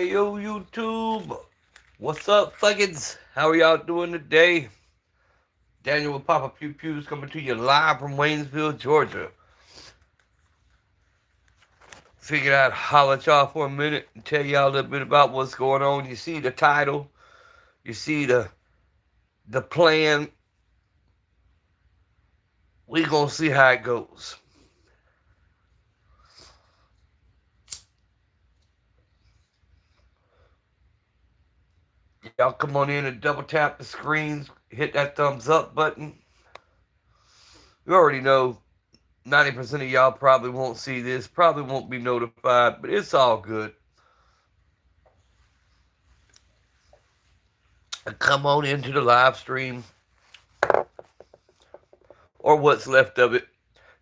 Ayo YouTube, what's up, thuggins? How are y'all doing today? Daniel with PapasPewPews coming to you live from Waynesville, Georgia. Figured I'd holler at y'all for a minute and tell y'all a little bit about what's going on. You see the title, you see the plan. We gonna see how it goes. Y'all come on in and double tap the screens, hit that thumbs up button. You already know 90% of y'all probably won't see this, probably won't be notified, but it's all good. Come on into the live stream or what's left of it.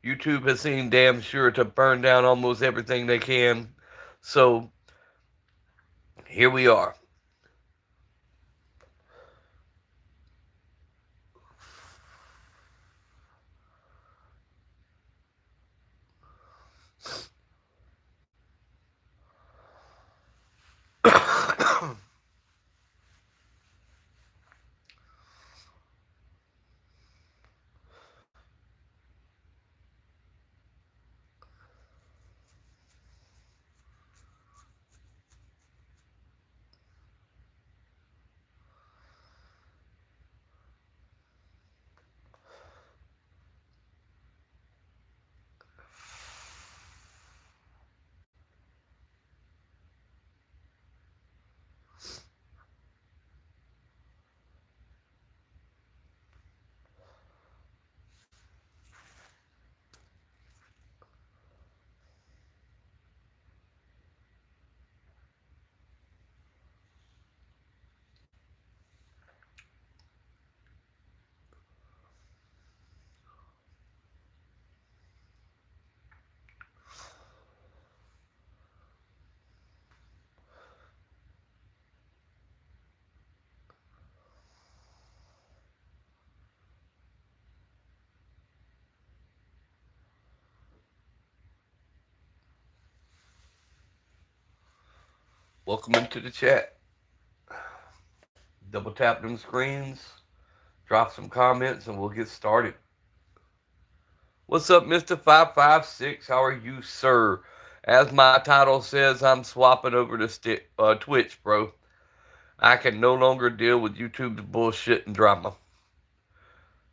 YouTube has seemed damn sure to burn down almost everything they can. So here we are. Welcome into the chat. Double tap them screens, drop some comments, and we'll get started. What's up, Mr. 556? How are you, sir? As my title says, I'm swapping over to Twitch, bro. I can no longer deal with YouTube's bullshit and drama.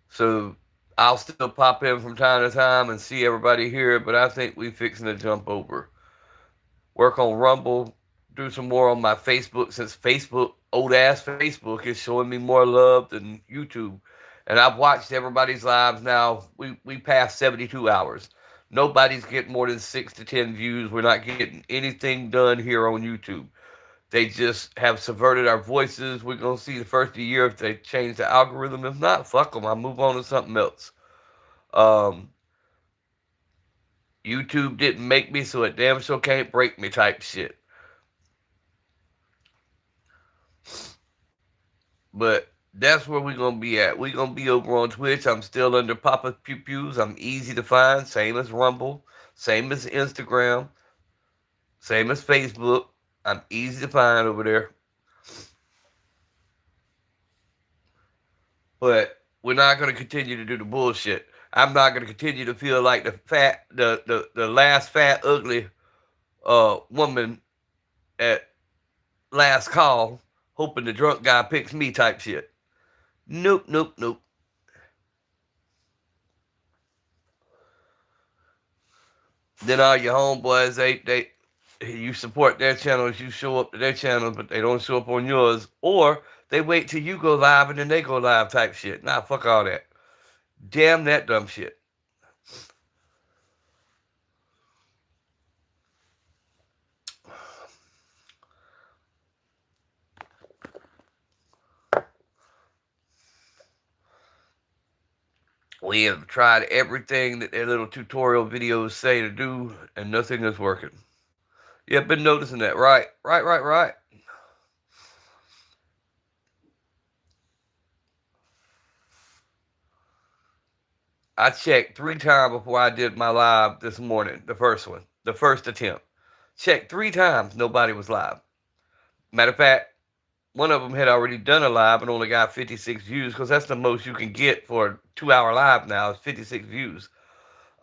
So I'll still pop in from time to time and see everybody here, but I think we fixing to jump over. Work on Rumble, do some more on my Facebook, since Facebook, old ass Facebook, is showing me more love than YouTube. And I've watched everybody's lives now. We passed 72 hours. Nobody's getting more than 6 to 10 views. We're not getting anything done here on YouTube. They just have subverted our voices. We're going to see the first of the year if they change the algorithm. If not, fuck them. I'll move on to something else. YouTube didn't make me, so it damn sure can't break me type shit. But that's where we're going to be at. We're going to be over on Twitch. I'm still under PapasPewPews. I'm easy to find. Same as Rumble. Same as Instagram. Same as Facebook. I'm easy to find over there. But we're not going to continue to do the bullshit. I'm not going to continue to feel like the last fat, ugly woman at last call, hoping the drunk guy picks me type shit. Nope, nope, nope. Then all your homeboys, they you support their channels, you show up to their channels, but they don't show up on yours, or they wait till you go live and then they go live type shit. Nah, fuck all that. Damn that dumb shit. We have tried everything that their little tutorial videos say to do, and nothing is working. Yeah, I've been noticing that. Right. I checked 3 times before I did my live this morning, the first one, the first attempt. Checked 3 times, nobody was live. Matter of fact, one of them had already done a live and only got 56 views because that's the most you can get for a 2 hour live now is 56 views.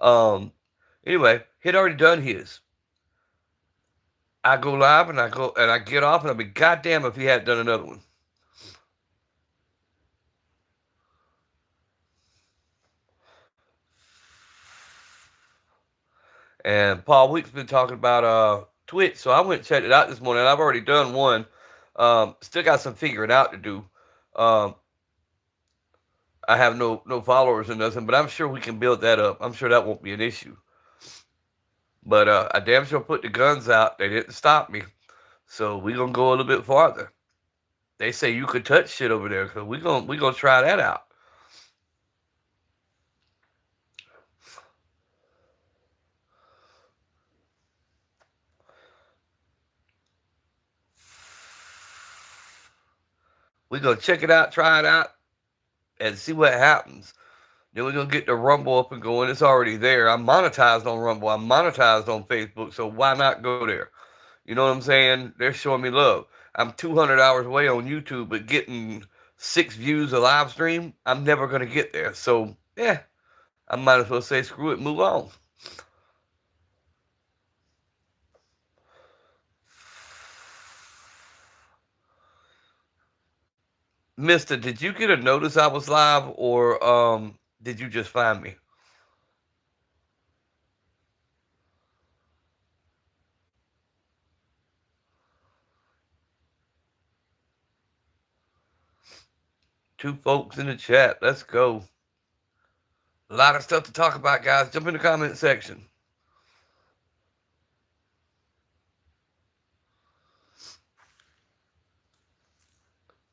Um, anyway, he'd already done his. I go live and I get off and I'll be goddamn if he hadn't done another one. And Paul Week's been talking about Twitch, so I went and checked it out this morning. I've already done one. Still got some figuring out to do. Um, I have no followers or nothing, but I'm sure we can build that up. I'm sure that won't be an issue. But I damn sure put the guns out. They didn't stop me, so we gonna go a little bit farther. They say you could touch shit over there, so we gonna try that out. We gonna check it out, try it out, and see what happens. Then we're gonna get the Rumble up and going. It's already there. I'm monetized on Rumble. I'm monetized on Facebook. So why not go there? You know what I'm saying? They're showing me love. I'm 200 hours away on YouTube, but getting 6 views a live stream, I'm never gonna get there. So yeah, I might as well say screw it, move on. Mister, did you get a notice I was live, or did you just find me? Two folks in the chat. Let's go. A lot of stuff to talk about, guys. Jump in the comment section.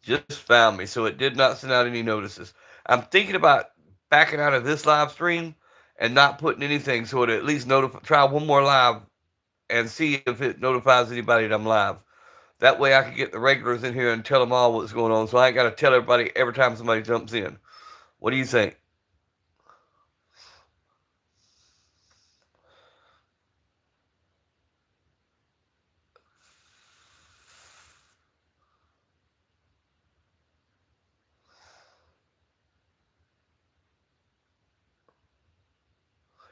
Just found me, so it did not send out any notices. I'm thinking about backing out of this live stream and not putting anything, so it at least notify. Try one more live and see if it notifies anybody that I'm live. That way, I can get the regulars in here and tell them all what's going on, so I ain't got to tell everybody every time somebody jumps in. What do you think?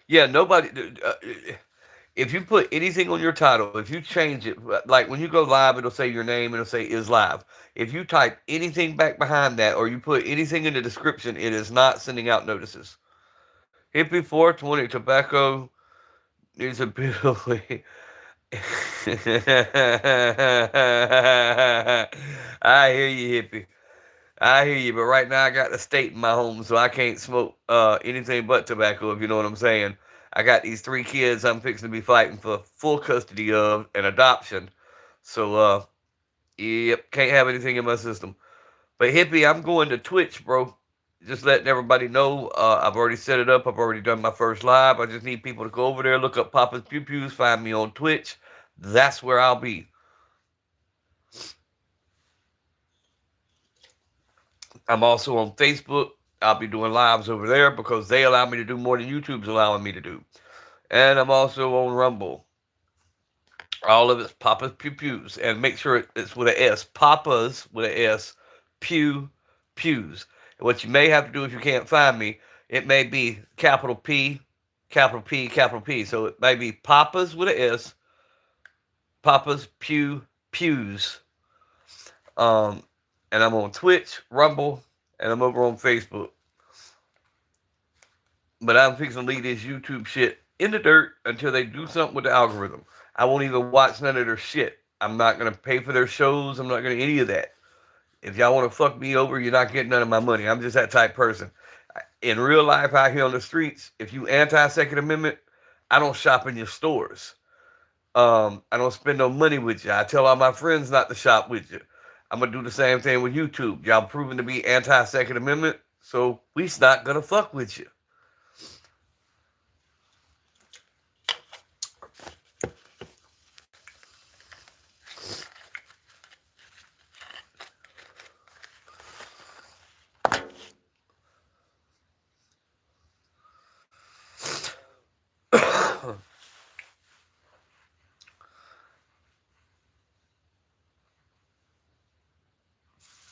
Yeah, nobody. If you put anything on your title, if you change it, like when you go live, it'll say your name, it'll say is live. If you type anything back behind that, or you put anything in the description, it is not sending out notices. Hippie 420 tobacco needs a bit of way. I hear you, hippie. I hear you, but right now I got the state in my home, so I can't smoke anything but tobacco, if you know what I'm saying. I got these 3 kids I'm fixing to be fighting for full custody of and adoption. So, yep, can't have anything in my system. But hippie, I'm going to Twitch, bro. Just letting everybody know. I've already set it up. I've already done my first live. I just need people to go over there, look up PapasPewPews, find me on Twitch. That's where I'll be. I'm also on Facebook. I'll be doing lives over there because they allow me to do more than YouTube's allowing me to do. And I'm also on Rumble. All of it's Papa's Pew Pews. And make sure it's with an S. Papa's with an S. Pew Pews. And what you may have to do if you can't find me, it may be capital P, capital P, capital P. So it may be Papa's with an S. Papa's Pew Pews. Um, and I'm on Twitch, Rumble, and I'm over on Facebook. But I'm fixing to leave this YouTube shit in the dirt until they do something with the algorithm. I won't even watch none of their shit. I'm not gonna pay for their shows. I'm not gonna any of that. If y'all want to fuck me over, you're not getting none of my money. I'm just that type person. In real life, out here on the streets, if you anti-Second Amendment, I don't shop in your stores. I don't spend no money with you. I tell all my friends not to shop with you. I'm gonna do the same thing with YouTube. Y'all proven to be anti-Second Amendment, so we's not gonna fuck with you.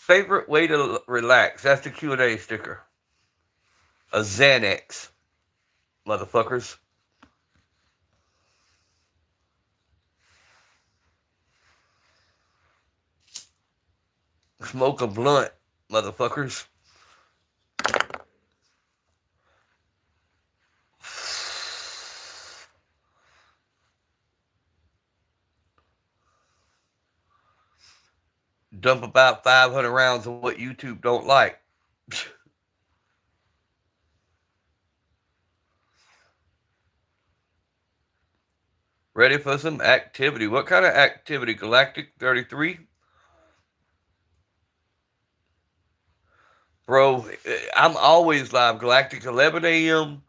Favorite way to relax? That's the Q&A sticker. A Xanax, motherfuckers. Smoke a blunt, motherfuckers. Dump about 500 rounds of what YouTube don't like. Ready for some activity? What kind of activity? Galactic 33? Bro, I'm always live. Galactic 11 a.m.,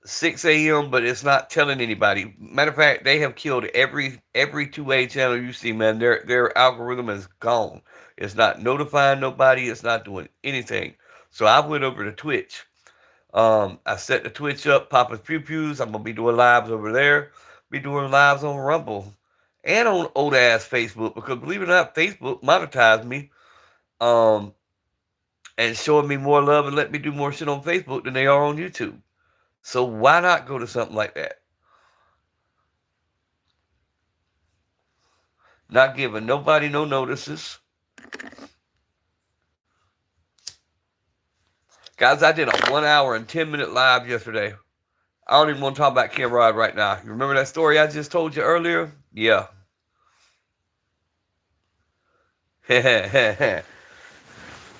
6 a.m., but it's not telling anybody. Matter of fact, they have killed every 2A channel you see, man. Their algorithm is gone. It's not notifying nobody. It's not doing anything. So I went over to Twitch. I set the Twitch up, PapasPewPews. I'm gonna be doing lives over there. Be doing lives on Rumble and on old ass Facebook because believe it or not, Facebook monetized me. Um, and showing me more love and let me do more shit on Facebook than they are on YouTube. So why not go to something like that? Not giving nobody no notices. Guys, I did a 1 hour and 10-minute live yesterday. I don't even want to talk about Ken Rod right now. You remember that story I just told you earlier? Yeah.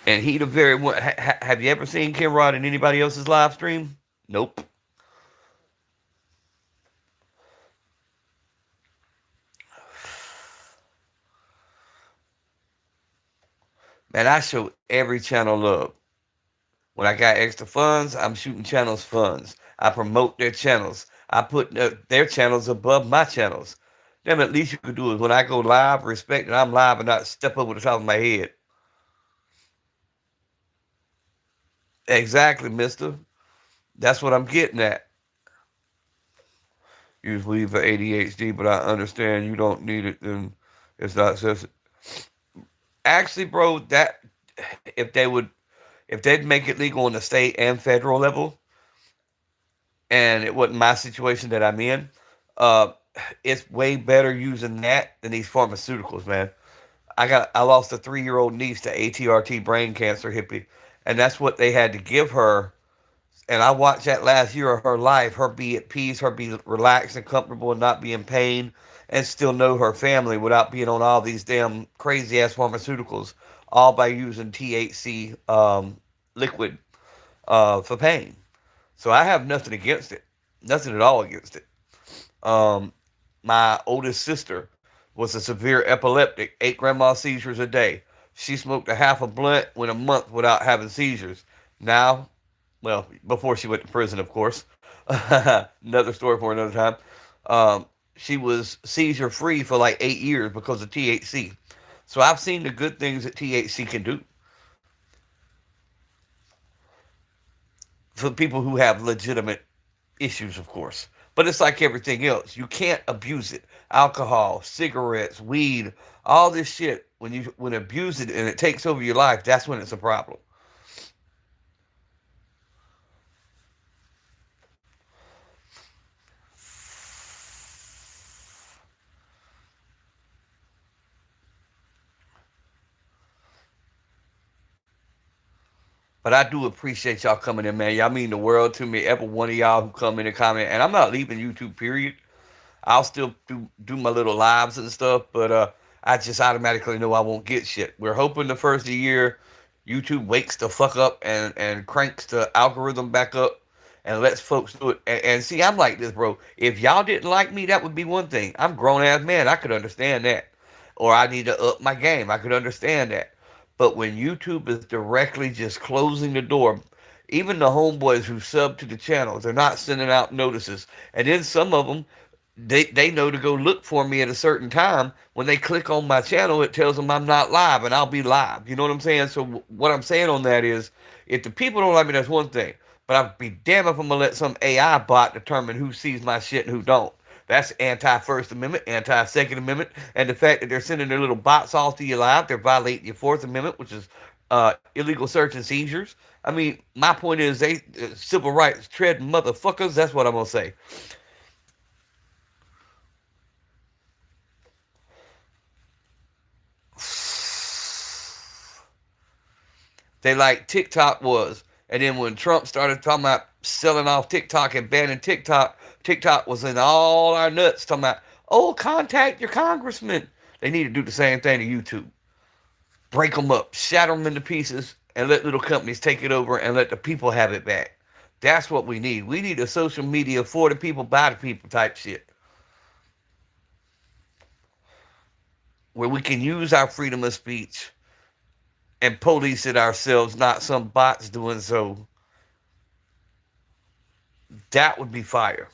And he the very one. Have you ever seen Ken Rod in anybody else's live stream? Nope. Man, I show every channel love. When I got extra funds, I'm shooting channels funds. I promote their channels. I put their channels above my channels. Then at least you could do is when I go live, respect that I'm live and not step over the top of my head. Exactly, mister. That's what I'm getting at. Usually for ADHD, but I understand you don't need it, then it's not just. Actually, bro, that if they would, if they'd make it legal on the state and federal level, and it wasn't my situation that I'm in, uh, it's way better using that than these pharmaceuticals, man. I lost a 3-year-old niece to ATRT brain cancer, hippie, and that's what they had to give her. And I watched that last year of her life, her be at peace, her be relaxed and comfortable and not be in pain, and still know her family without being on all these damn crazy ass pharmaceuticals, all by using THC liquid for pain. So I have nothing against it, nothing at all against it. Um, my oldest sister was a severe epileptic, 8 grandma seizures a day. She smoked a half a blunt, went a month without having seizures. Now, well, before she went to prison, of course. Another story for another time. She was seizure free for like 8 years because of THC. So I've seen the good things that THC can do for people who have legitimate issues, of course. But it's like everything else. You can't abuse it. Alcohol, cigarettes, weed, all this shit. When you abuse it and it takes over your life, that's when it's a problem. But I do appreciate y'all coming in, man. Y'all mean the world to me. Every one of y'all who come in and comment. And I'm not leaving YouTube, period. I'll still do my little lives and stuff, but I just automatically know I won't get shit. We're hoping the first of the year YouTube wakes the fuck up and cranks the algorithm back up and lets folks do it. And see, I'm like this, bro. If y'all didn't like me, that would be one thing. I'm grown ass man. I could understand that. Or I need to up my game. I could understand that. But when YouTube is directly just closing the door, even the homeboys who sub to the channels, they're not sending out notices. And then some of them, they know to go look for me at a certain time. When they click on my channel, it tells them I'm not live, and I'll be live. You know what I'm saying? So what I'm saying on that is, if the people don't like me, that's one thing. But I'd be damn if I'm gonna let some AI bot determine who sees my shit and who don't. That's anti-First Amendment, anti-Second Amendment, and the fact that they're sending their little bots off to you live, they're violating your Fourth Amendment, which is illegal search and seizures. I mean, my point is they civil rights tread motherfuckers. That's what I'm gonna say. They like TikTok was, and then when Trump started talking about selling off TikTok and banning TikTok, TikTok was in all our nuts talking about, oh, contact your congressman. They need to do the same thing to YouTube. Break them up, shatter them into pieces, and let little companies take it over and let the people have it back. That's what we need. We need a social media for the people, by the people type shit. Where we can use our freedom of speech and police it ourselves, not some bots doing so. That would be fire.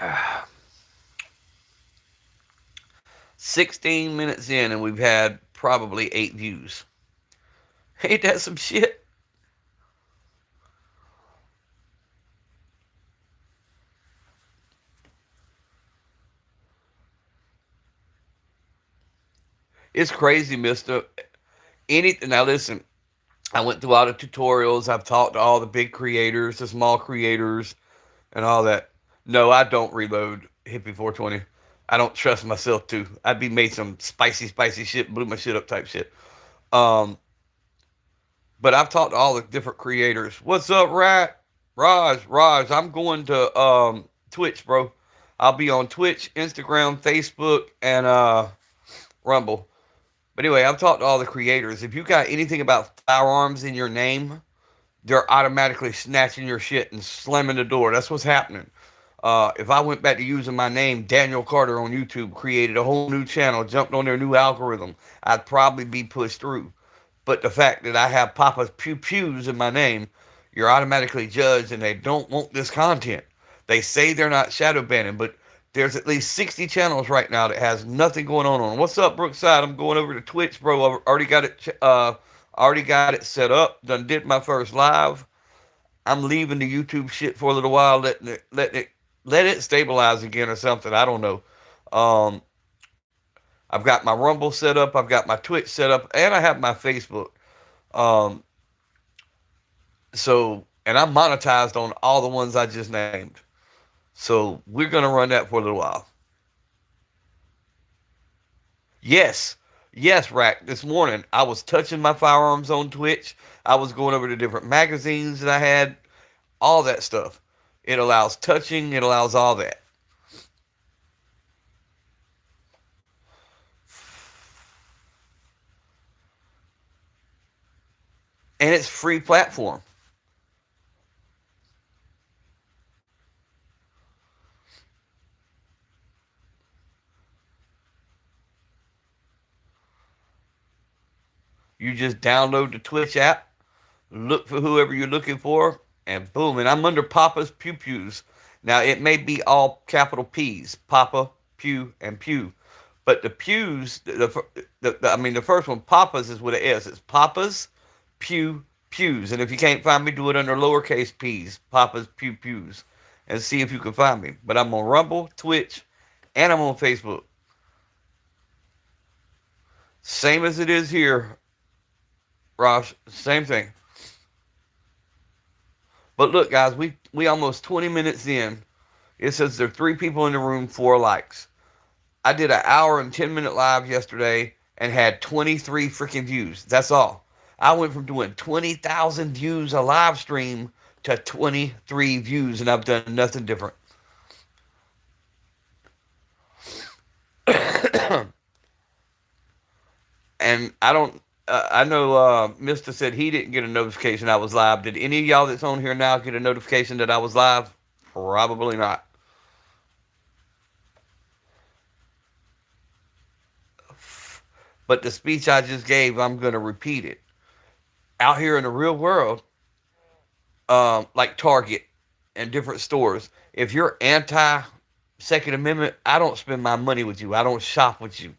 Ah, 16 minutes in, and we've had probably 8 views. Ain't that some shit? It's crazy, mister. Anything. Now, listen, I went through all the tutorials. I've talked to all the big creators, the small creators, and all that. No, I don't reload Hippie 420. I don't trust myself to. I'd be made some spicy, spicy shit, blew my shit up type shit. Um, but I've talked to all the different creators. What's up, Rat? Raj, I'm going to Twitch, bro. I'll be on Twitch, Instagram, Facebook, and Rumble. But anyway, I've talked to all the creators. If you got anything about firearms in your name, they're automatically snatching your shit and slamming the door. That's what's happening. If I went back to using my name, Daniel Carter on YouTube, created a whole new channel, jumped on their new algorithm, I'd probably be pushed through. But the fact that I have PapasPewPews in my name, you're automatically judged and they don't want this content. They say they're not shadow banning, but there's at least 60 channels right now that has nothing going on. What's up, Brookside? I'm going over to Twitch, bro. I already got it set up. Done did my first live. I'm leaving the YouTube shit for a little while, let it stabilize again or something. I don't know. Um, I've got my Rumble set up. I've got my Twitch set up, and I have my Facebook. Um, and I'm monetized on all the ones I just named. So we're gonna run that for a little while. Yes, yes, Rack. This morning I was touching my firearms on Twitch. I was going over the different magazines that I had, all that stuff. It allows touching. It allows all that, and it's free platform. You just download the Twitch app, look for whoever you're looking for, and boom. And I'm under Papa's Pew Pews. Now it may be all capital P's, Papa, Pew, and Pew, but the pews, I mean the first one, Papa's is with an S. It's Papa's Pew Pews. And if you can't find me, do it under lowercase p's, Papa's Pew Pews, and see if you can find me. But I'm on Rumble, Twitch, and I'm on Facebook. Same as it is here, Ross. Same thing. But look, guys, we almost 20 minutes in. It says there are 3 people in the room, 4 likes. I did an hour and 10-minute live yesterday and had 23 freaking views. That's all. I went from doing 20,000 views a live stream to 23 views, and I've done nothing different. And I don't. I know Mister said he didn't get a notification I was live. Did any of y'all that's on here now get a notification that I was live? Probably not. But the speech I just gave, I'm going to repeat it. Out here in the real world, like Target and different stores, if you're anti Second Amendment, I don't spend my money with you. I don't shop with you.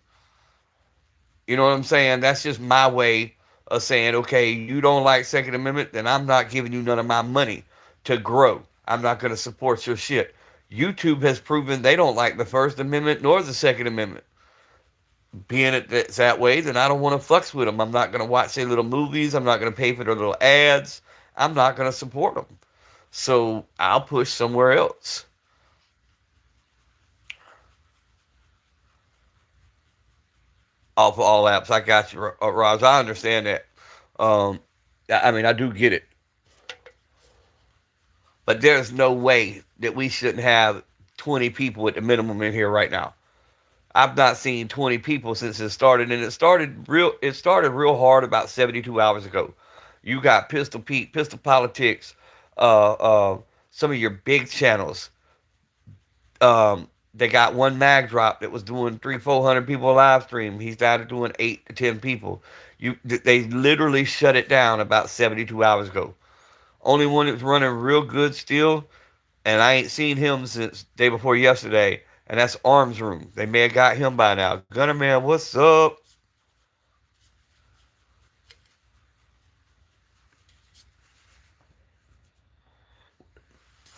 You know what I'm saying? That's just my way of saying, okay, you don't like Second Amendment, then I'm not giving you none of my money to grow. I'm not going to support your shit. YouTube has proven they don't like the First Amendment nor the Second Amendment. Being it's that way, then I don't want to fucks with them. I'm not going to watch their little movies. I'm not going to pay for their little ads. I'm not going to support them. So I'll push somewhere else. Off of all apps. I got you, Roz. I understand that. Um, I mean, I do get it. But there's no way that we shouldn't have 20 people at the minimum in here right now. I've not seen 20 people since it started, and it started real hard about 72 hours ago. You got Pistol Pete, Pistol Politics, uh, uh, some of your big channels. They got one mag drop that was doing 300-400 people live stream. He's down to doing 8 to 10 people. They literally shut it down about 72 hours ago. Only one that's running real good still, and I ain't seen him since day before yesterday, and that's Arms Room. They may have got him by now. Gunner Man, what's up?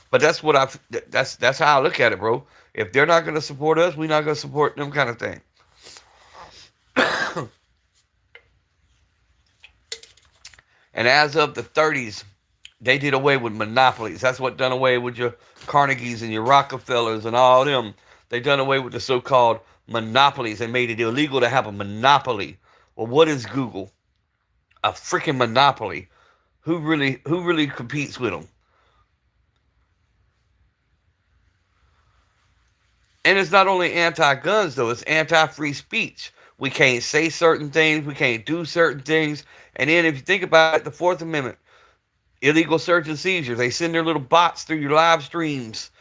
But that's how I look at it, bro. If they're not gonna support us, we're not gonna support them, kind of thing. And as of the 30s, they did away with monopolies. That's what done away with your Carnegies and your Rockefellers and all them. They done away with the so-called monopolies and made it illegal to have a monopoly. Well, what is Google? A freaking monopoly. Who really competes with them? And it's not only anti-guns though; it's anti-free speech. We can't say certain things. We can't do certain things. And then if you think about it, the Fourth Amendment, illegal search and seizure. They send their little bots through your live streams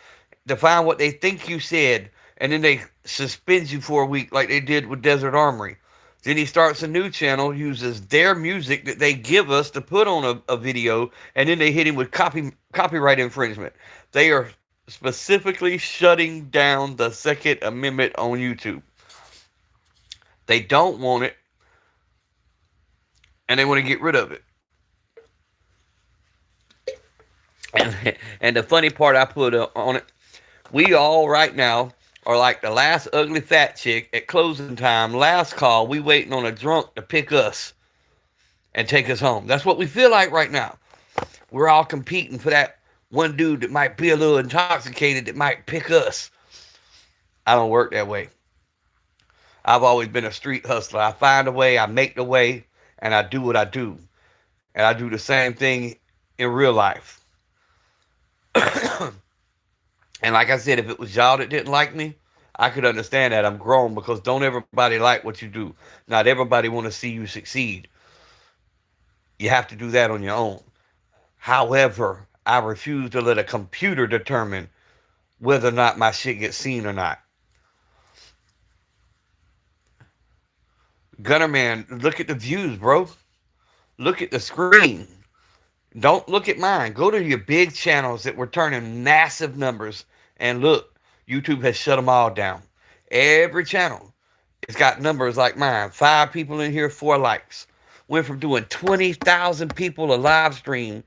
to find what they think you said, and then they suspend you for a week like they did with Desert Armory. Then he starts a new channel, uses their music that they give us to put on a video, and then they hit him with copyright infringement. They are specifically shutting down the Second Amendment on YouTube. They don't want it, and they want to get rid of it. And the funny part I put on it, we all right now are like the last ugly fat chick at closing time, last call. We waiting on a drunk to pick us and take us home. That's what we feel like right now. We're all competing for that one dude that might be a little intoxicated that might pick us. I don't work that way. I've always been a street hustler. I find a way, I make the way, and I do what I do. And I do the same thing in real life. And like I said, if it was y'all that didn't like me, I could understand that. I'm grown, because don't everybody like what you do. Not everybody want to see you succeed. You have to do that on your own. However, I refuse to let a computer determine whether or not my shit gets seen or not. Gunner Man, look at the views, bro. Look at the screen. Don't look at mine. Go to your big channels that were turning massive numbers, and look, YouTube has shut them all down. Every channel, it's got numbers like mine. 5 people in here, 4 likes. Went from doing 20,000 people a live stream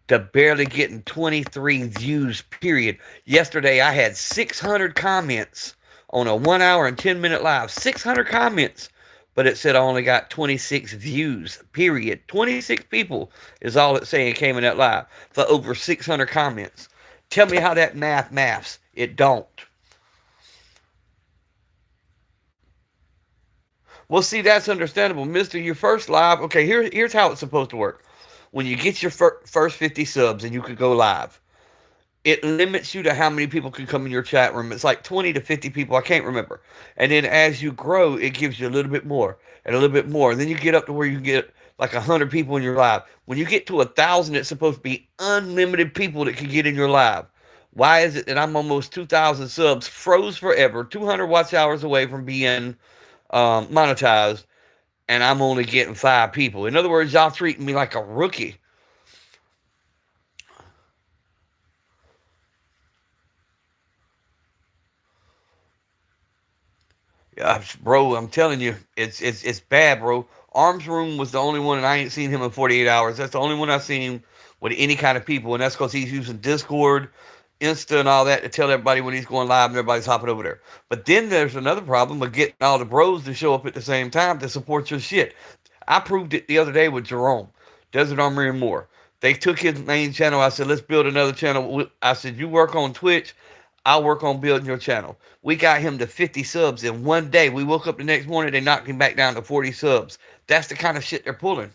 to barely getting 23 views, period. Yesterday, I had 600 comments on a 1 hour and 10-minute live. 600 comments. But it said I only got 26 views, period. 26 people is all it's saying came in that live for over 600 comments. Tell me how that maths. It don't. Well, see, that's understandable. Mister, your first live, okay, here's how it's supposed to work. When you get your first 50 subs and you could go live, it limits you to how many people can come in your chat room. It's like 20 to 50 people. I can't remember. And then as you grow, it gives you a little bit more and a little bit more. And then you get up to where you get like 100 people in your live. When you get to 1,000, it's supposed to be unlimited people that can get in your live. Why is it that I'm almost 2,000 subs, froze forever, 200 watch hours away from being monetized, and I'm only getting 5 people. In other words, y'all treating me like a rookie. Bro, I'm telling you, it's bad, bro. Arms Room was the only one, and I ain't seen him in 48 hours. That's the only one I've seen with any kind of people, and that's because he's using Discord, Insta, and all that to tell everybody when he's going live, and everybody's hopping over there. But then there's another problem of getting all the bros to show up at the same time to support your shit. I proved it the other day with Jerome, Desert Armory and more. They took his main channel. I said, let's build another channel. I said, you work on Twitch. I'll work on building your channel. We got him to 50 subs in one day. We woke up the next morning, they knocked him back down to 40 subs. That's the kind of shit they're pulling.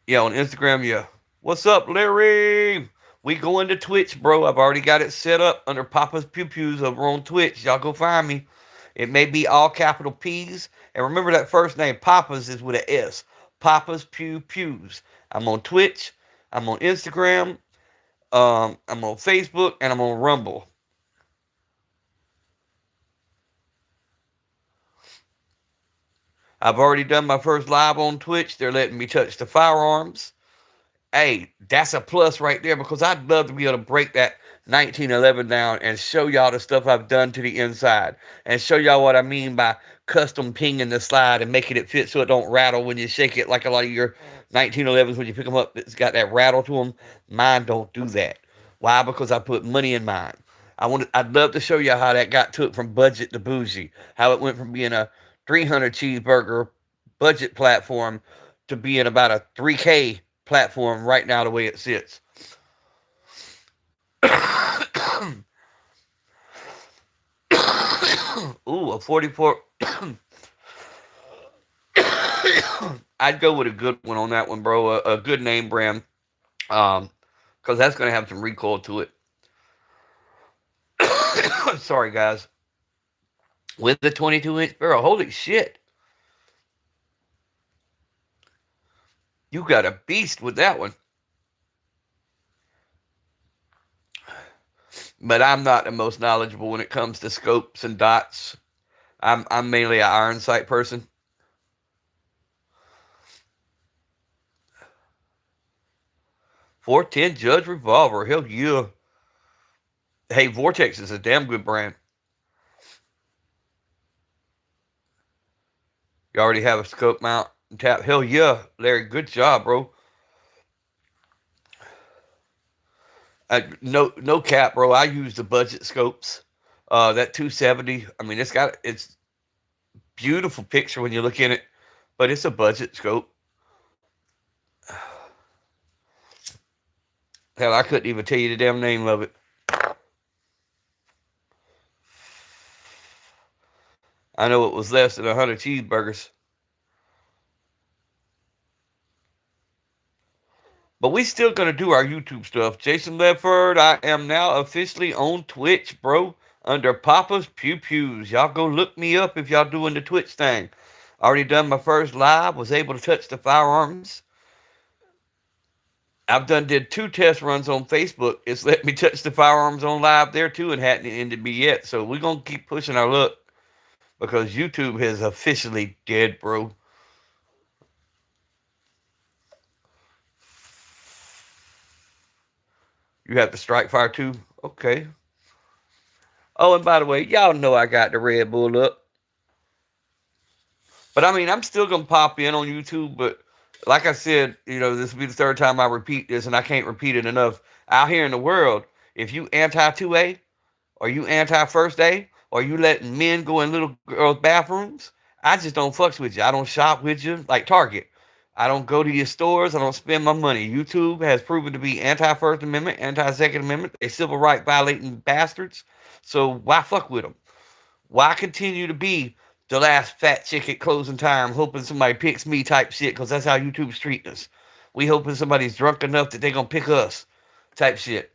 Yeah, on Instagram, yeah. What's up, Larry? We go into Twitch, bro. I've already got it set up under PapasPewPews over on Twitch. Y'all go find me. It may be all capital P's. And remember that first name, Papas, is with an S. PapasPewPews. I'm on Twitch. I'm on Instagram. I'm on Facebook. And I'm on Rumble. I've already done my first live on Twitch. They're letting me touch the firearms. Hey, that's a plus right there because I'd love to be able to break that 1911 down and show y'all the stuff I've done to the inside and show y'all what I mean by custom pinging the slide and making it fit so it don't rattle when you shake it like a lot of your 1911s when you pick them up. It's got that rattle to them. Mine don't do that. Why? Because I put money in mine. I'd love to show you how that got took from budget to bougie. How it went from being a 300 cheeseburger budget platform to being about a 3K platform right now the way it sits. Ooh, a 44. I'd go with a good one on that one, bro. A good name brand. Because that's going to have some recoil to it. Sorry, guys. With the 22-inch barrel. Holy shit. You got a beast with that one. But I'm not the most knowledgeable when it comes to scopes and dots. I'm mainly an iron sight person. .410 Judge revolver. Hell yeah. Hey, Vortex is a damn good brand. You already have a scope mount and tap. Hell yeah, Larry. Good job, bro. No cap, bro. I use the budget scopes. That 270. I mean, it's beautiful picture when you look in it, but it's a budget scope. Hell, I couldn't even tell you the damn name of it. I know it was less than 100 cheeseburgers. But we still gonna do our YouTube stuff. Jason Ledford, I am now officially on Twitch, bro, under PapasPewPews. Y'all go look me up if y'all doing the Twitch thing. Already done my first live, was able to touch the firearms. I've did 2 test runs on Facebook. It's let me touch the firearms on live there too and hadn't ended me yet. So we're gonna keep pushing our luck because YouTube has officially dead, bro. You have the strike fire too? Okay. Oh, and by the way, y'all know I got the Red Bull up. But I mean, I'm still going to pop in on YouTube. But like I said, this will be the third time I repeat this, and I can't repeat it enough. Out here in the world, if you anti 2A, or you anti first A, or you letting men go in little girls' bathrooms, I just don't fucks with you. I don't shop with you like Target. I don't go to your stores. I don't spend my money. YouTube has proven to be anti-First Amendment, anti-Second Amendment. They civil right violating bastards. So why fuck with them? Why continue to be the last fat chick at closing time, hoping somebody picks me type shit? Because that's how YouTube's treating us. We hoping somebody's drunk enough that they gonna pick us type shit.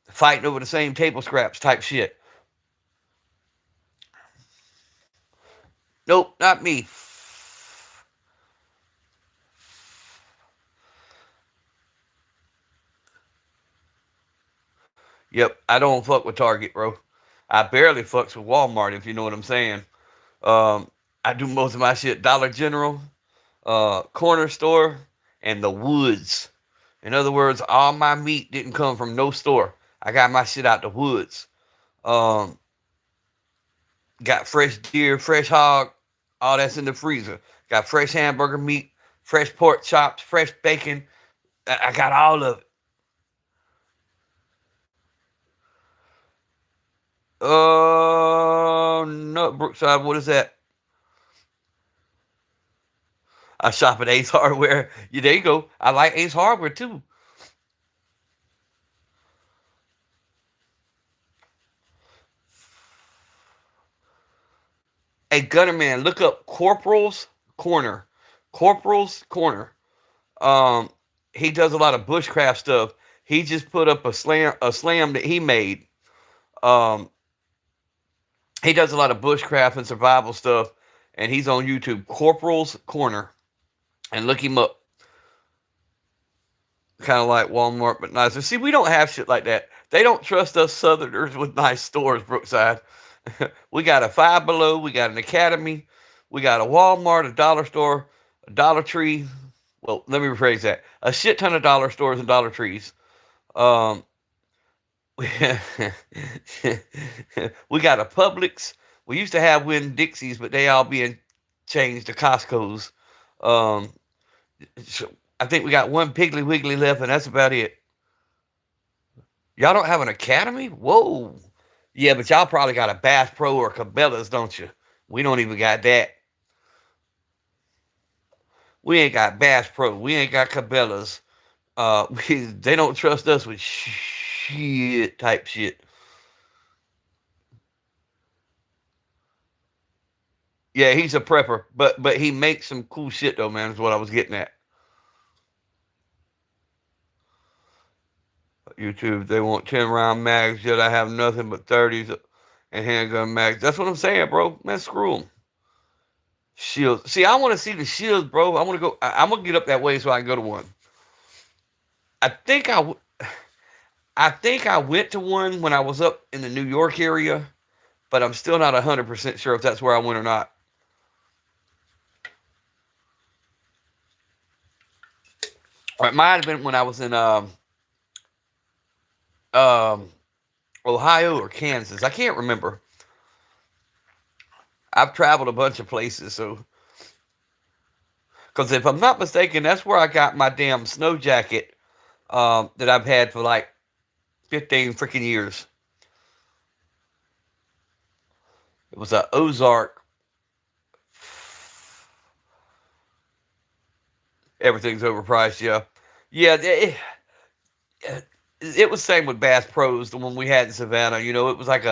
Fighting over the same table scraps type shit. Nope, not me. Yep, I don't fuck with Target, bro. I barely fucks with Walmart, if you know what I'm saying. Um, I do most of my shit Dollar General, corner store, and the woods. In other words, all my meat didn't come from no store. I got my shit out the woods. Um, got fresh deer, fresh hog, all that's in the freezer. Got fresh hamburger meat, fresh pork chops, fresh bacon. I got all of it. No, Brookside, what is that? I shop at Ace Hardware. Yeah, there you go. I like Ace Hardware too. Hey, Gunner Man, look up Corporal's Corner. Corporal's Corner. Um, he does a lot of bushcraft stuff. He just put up a slam that he made. Um, he does a lot of bushcraft and survival stuff, and he's on YouTube. Corporal's Corner, and look him up. Kind of like Walmart, but nicer. See, we don't have shit like that. They don't trust us Southerners with nice stores, Brookside. We got a Five Below, we got an Academy, we got a Walmart, a dollar store, a Dollar Tree. Well, let me rephrase that. A shit ton of dollar stores and Dollar Trees. Um, we got a Publix. We used to have Win Dixies, but they all being changed to Costco's. Um, so I think we got one Piggly Wiggly left, and that's about it. Y'all don't have an Academy? Whoa. Yeah, but y'all probably got a Bass Pro or Cabela's, don't you? We don't even got that. We ain't got Bass Pro. We ain't got Cabela's. They don't trust us with shit type shit. Yeah, he's a prepper, but he makes some cool shit though, man. Is what I was getting at. YouTube, they want 10 round mags, yet I have nothing but 30s and handgun mags. That's what I'm saying, bro. Man, screw them. Shields. See, I want to see the shields, bro. I want to go. I'm gonna get up that way so I can go to one. I think I think I went to one when I was up in the New York area, but I'm still not 100% sure if that's where I went or not. Or it might have been when I was in um, Ohio or Kansas. I can't remember. I've traveled a bunch of places, so because if I'm not mistaken, that's where I got my damn snow jacket that I've had for like 15 freaking years. It was a Ozark. Everything's overpriced, yeah. Yeah, it was same with Bass Pros, the one we had in Savannah. You know, it was like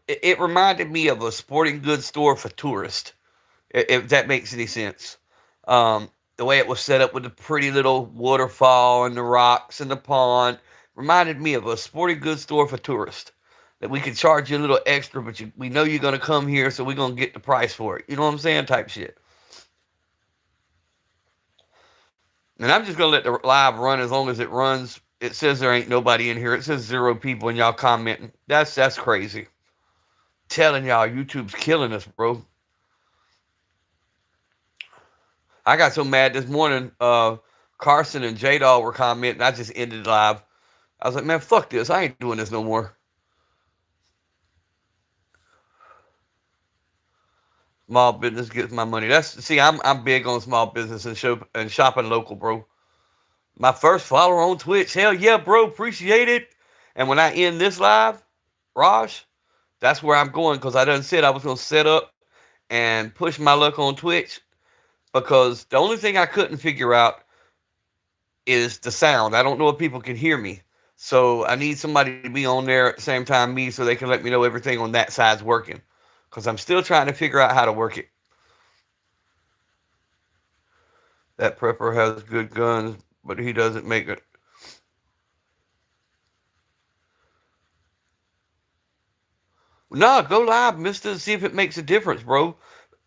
it reminded me of a sporting goods store for tourists, if that makes any sense. The way it was set up with the pretty little waterfall and the rocks and the pond reminded me of a sporting goods store for tourists. That we could charge you a little extra, but we know you're gonna come here, so we're gonna get the price for it. You know what I'm saying? Type shit. And I'm just gonna let the live run as long as it runs. It says there ain't nobody in here. It says 0 people, and y'all commenting. That's crazy. Telling y'all YouTube's killing us, bro. I got so mad this morning. Carson and J Dog were commenting. I just ended live. I was like, man, fuck this. I ain't doing this no more. Small business gets my money. I'm big on small business and shopping local, bro. My first follower on Twitch. Hell yeah, bro. Appreciate it. And when I end this live, Raj, that's where I'm going because I done said I was gonna set up and push my luck on Twitch because the only thing I couldn't figure out is the sound. I don't know if people can hear me. So I need somebody to be on there at the same time me so they can let me know everything on that side's working. Because I'm still trying to figure out how to work it. That prepper has good guns, but he doesn't make it. No, go live, mister, see if it makes a difference, bro.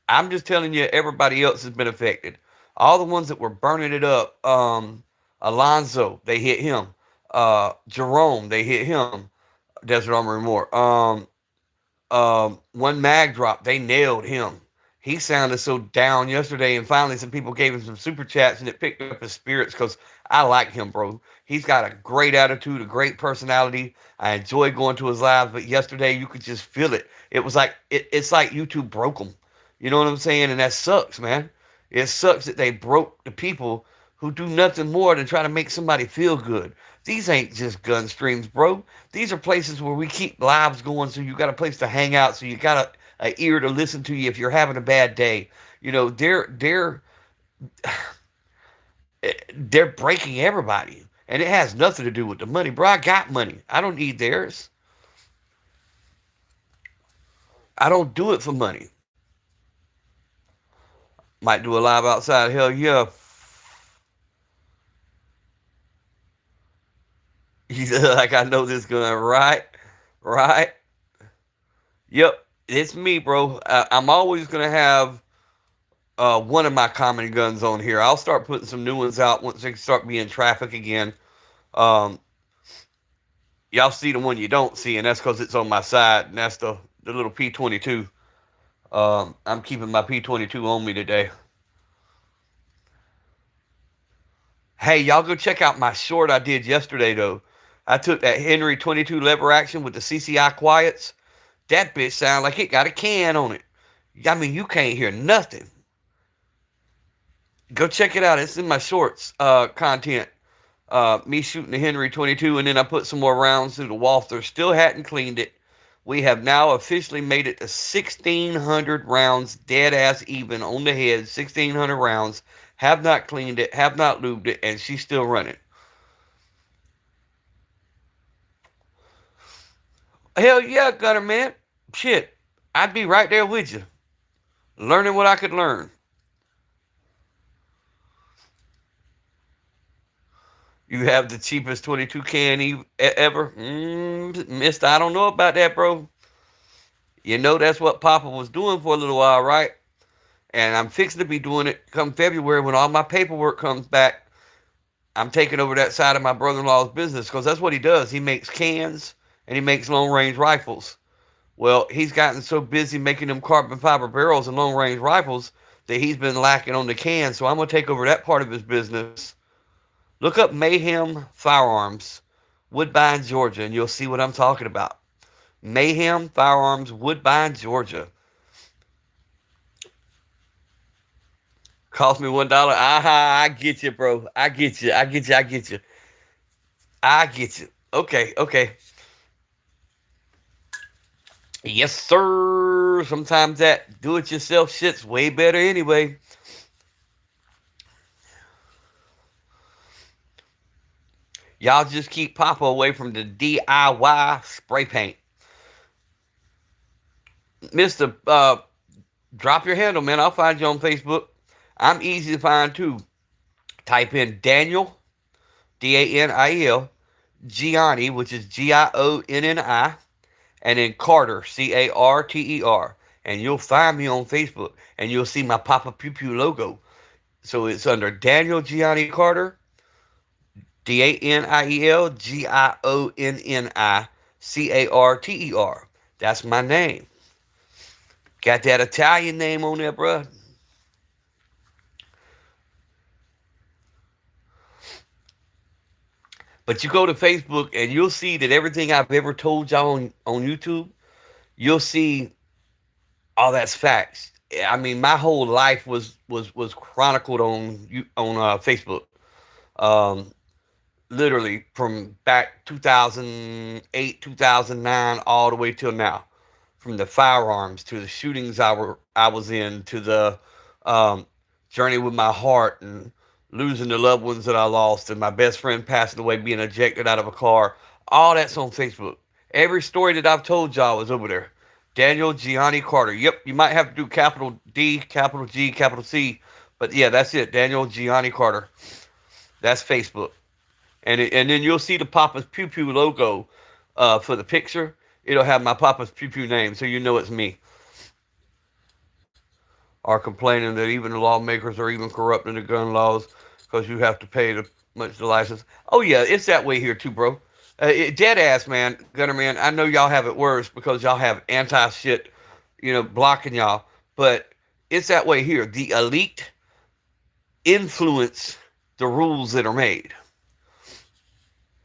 I'm just telling you, everybody else has been affected. All the ones that were burning it up, Alonzo, they hit him. Jerome, they hit him. Desert Armory more. One mag drop, they nailed him. He sounded so down yesterday, and finally some people gave him some super chats, and it picked up his spirits because I like him, bro. He's got a great attitude, a great personality. I enjoy going to his lives, but yesterday you could just feel it. It was like it's like YouTube broke him. You know what I'm saying? And that sucks, man. It sucks that they broke the people who do nothing more than try to make somebody feel good. These ain't just gun streams, bro. These are places where we keep lives going, so you got a place to hang out, so you got a ear to listen to you if you're having a bad day. You know, they're breaking everybody, and it has nothing to do with the money, bro. I got money. I don't need theirs. I don't do it for money. Might do a live outside. Hell yeah. He's like, I know this gun, right? Right? Yep, it's me, bro. I'm always gonna have one of my common guns on here. I'll start putting some new ones out once they start being traffic again. Um, y'all see the one you don't see, and that's because it's on my side, and that's the little P22. I'm keeping my P22 on me today. Hey, y'all go check out my short I did yesterday, though. I took that Henry 22 lever action with the CCI quiets. That bitch sound like it got a can on it. I mean, you can't hear nothing. Go check it out. It's in my shorts content. Me shooting the Henry 22, and then I put some more rounds through the Walther. Still hadn't cleaned it. We have now officially made it to 1,600 rounds, dead ass even on the head. 1,600 rounds. Have not cleaned it, have not lubed it, and she's still running. Hell yeah, Gunner, man. Shit, I'd be right there with you, learning what I could learn. You have the cheapest 22 can ever? Mister, I don't know about that, bro. You know that's what Papa was doing for a little while, right? And I'm fixing to be doing it come February when all my paperwork comes back. I'm taking over that side of my brother-in-law's business because that's what he does. He makes cans and he makes long-range rifles. Well, he's gotten so busy making them carbon fiber barrels and long-range rifles that he's been lacking on the cans. So I'm going to take over that part of his business. Look up Mayhem Firearms, Woodbine, Georgia, and you'll see what I'm talking about. Mayhem Firearms, Woodbine, Georgia. Cost me $1. Aha, I get you, bro. I get you. I get you. I get you. I get you. Okay, okay. Yes, sir. Sometimes that do-it-yourself shit's way better anyway. Y'all just keep Papa away from the DIY spray paint. Mister, drop your handle, man. I'll find you on Facebook. I'm easy to find too. Type in Daniel, Daniel, Gianni, which is Gionni, and then Carter, Carter, and you'll find me on Facebook, and you'll see my Papa Pew Pew logo. So it's under Daniel Gianni Carter, Daniel Gionni Carter. That's my name. Got that Italian name on there, bruh. But you go to Facebook and you'll see that everything I've ever told y'all on YouTube, you'll see all that's facts. I mean, my whole life was chronicled on Facebook. Um, Literally from back 2008, 2009, all the way till now. From the firearms to the shootings I was in to the um, journey with my heart and losing the loved ones that I lost and my best friend passing away, being ejected out of a car. All that's on Facebook. Every story that I've told y'all is over there. Daniel Gianni Carter. Yep, you might have to do capital D, capital G, capital C, but yeah, that's it. Daniel Gianni Carter. That's Facebook. And then you'll see the Papa's Pew Pew logo for the picture. It'll have my Papa's Pew Pew name, so you know it's me. Are complaining that even the lawmakers are even corrupting the gun laws because you have to pay much the license. Oh yeah, it's that way here too, bro. Dead ass, man, Gunner man. I know y'all have it worse because y'all have anti shit, blocking y'all. But it's that way here. The elite influence the rules that are made.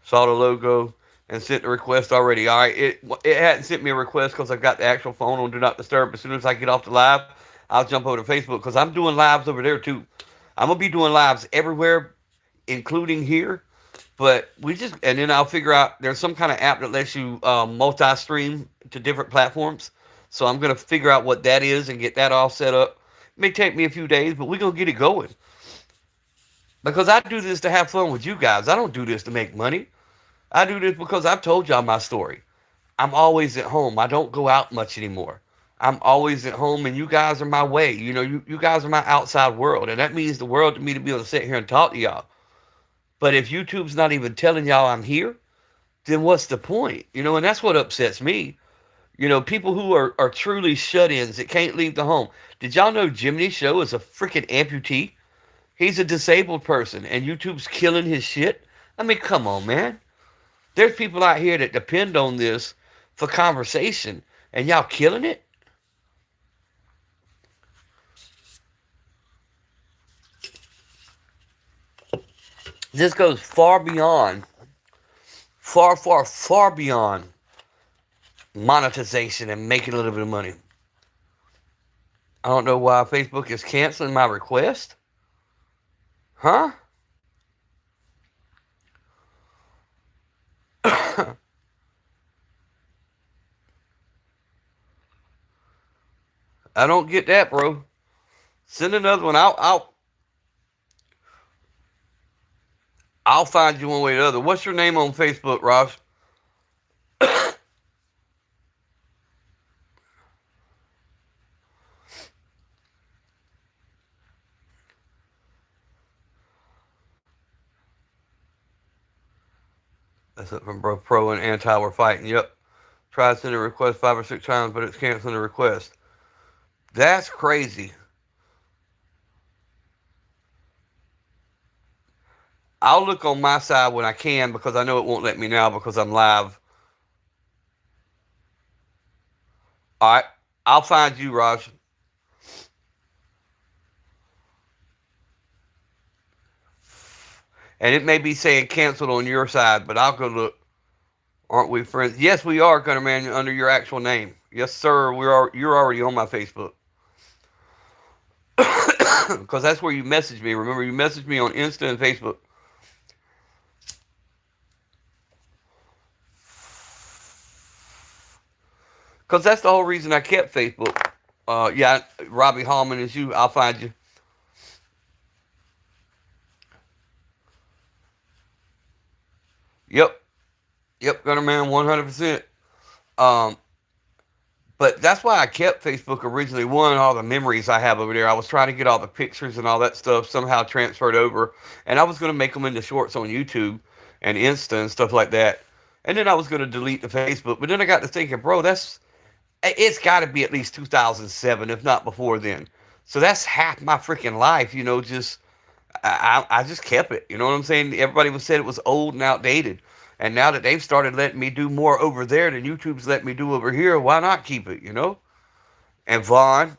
Saw the logo and sent the request already. All right, it hadn't sent me a request because I've got the actual phone on Do Not Disturb. As soon as I get off the live, I'll jump over to Facebook because I'm doing lives over there too. I'm gonna be doing lives everywhere, including here. But and then I'll figure out there's some kind of app that lets you multi-stream to different platforms. So I'm gonna figure out what that is and get that all set up. It may take me a few days, but we're gonna get it going. Because I do this to have fun with you guys. I don't do this to make money. I do this because I've told y'all my story. I'm always at home. I don't go out much anymore. I'm always at home, and you guys are my way. You guys are my outside world, and that means the world to me to be able to sit here and talk to y'all. But if YouTube's not even telling y'all I'm here, then what's the point? And that's what upsets me. People who are truly shut-ins that can't leave the home. Did y'all know Jiminy Show is a freaking amputee? He's a disabled person, and YouTube's killing his shit? I mean, come on, man. There's people out here that depend on this for conversation, and y'all killing it? This goes far beyond, far, far, far beyond monetization and making a little bit of money. I don't know why Facebook is canceling my request. Huh? I don't get that, bro. Send another one. I'll find you one way or the other. What's your name on Facebook, Ross? That's it from both pro and anti were fighting. Yep. Tried sending a request 5 or 6 times, but it's canceling the request. That's crazy. I'll look on my side when I can because I know it won't let me now because I'm live. All right. I'll find you, Raj. And it may be saying canceled on your side, but I'll go look. Aren't we friends? Yes, we are, Gunner Man, under your actual name. Yes, sir. You're already on my Facebook. Because that's where you message me. Remember, you messaged me on Insta and Facebook. Because that's the whole reason I kept Facebook. Yeah, Robbie Hallman is you. I'll find you. Yep. Yep, Gunner Man, 100%. Um, but that's why I kept Facebook originally. One, all the memories I have over there. I was trying to get all the pictures and all that stuff somehow transferred over. And I was going to make them into shorts on YouTube and Insta and stuff like that. And then I was going to delete the Facebook. But then I got to thinking, bro, it's got to be at least 2007, if not before then. So that's half my freaking life, just I just kept it. You know what I'm saying? Everybody was said it was old and outdated. And now that they've started letting me do more over there than YouTube's letting me do over here, why not keep it? And Vaughn,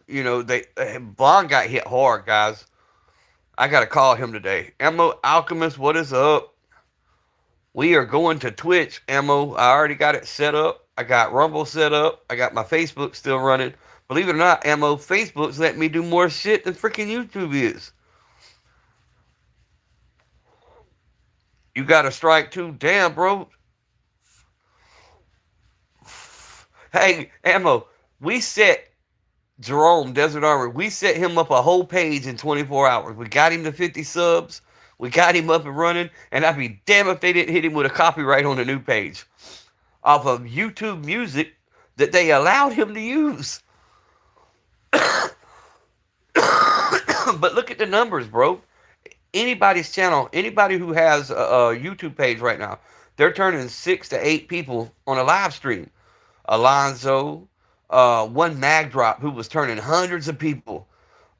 Vaughn got hit hard, guys. I got to call him today. Ammo Alchemist, what is up? We are going to Twitch, Ammo. I already got it set up. I got Rumble set up. I got my Facebook still running. Believe it or not, Ammo, Facebook's letting me do more shit than freaking YouTube is. You got a strike too? Damn, bro. Hey, Ammo, we set Jerome, Desert Armor, we set him up a whole page in 24 hours. We got him to 50 subs. We got him up and running. And I'd be damn if they didn't hit him with a copyright on the new page off of YouTube music that they allowed him to use. But look at the numbers, bro. Anybody's channel, anybody who has a YouTube page right now, they're turning 6 to 8 people on a live stream. Alonzo, one Mag Drop who was turning hundreds of people,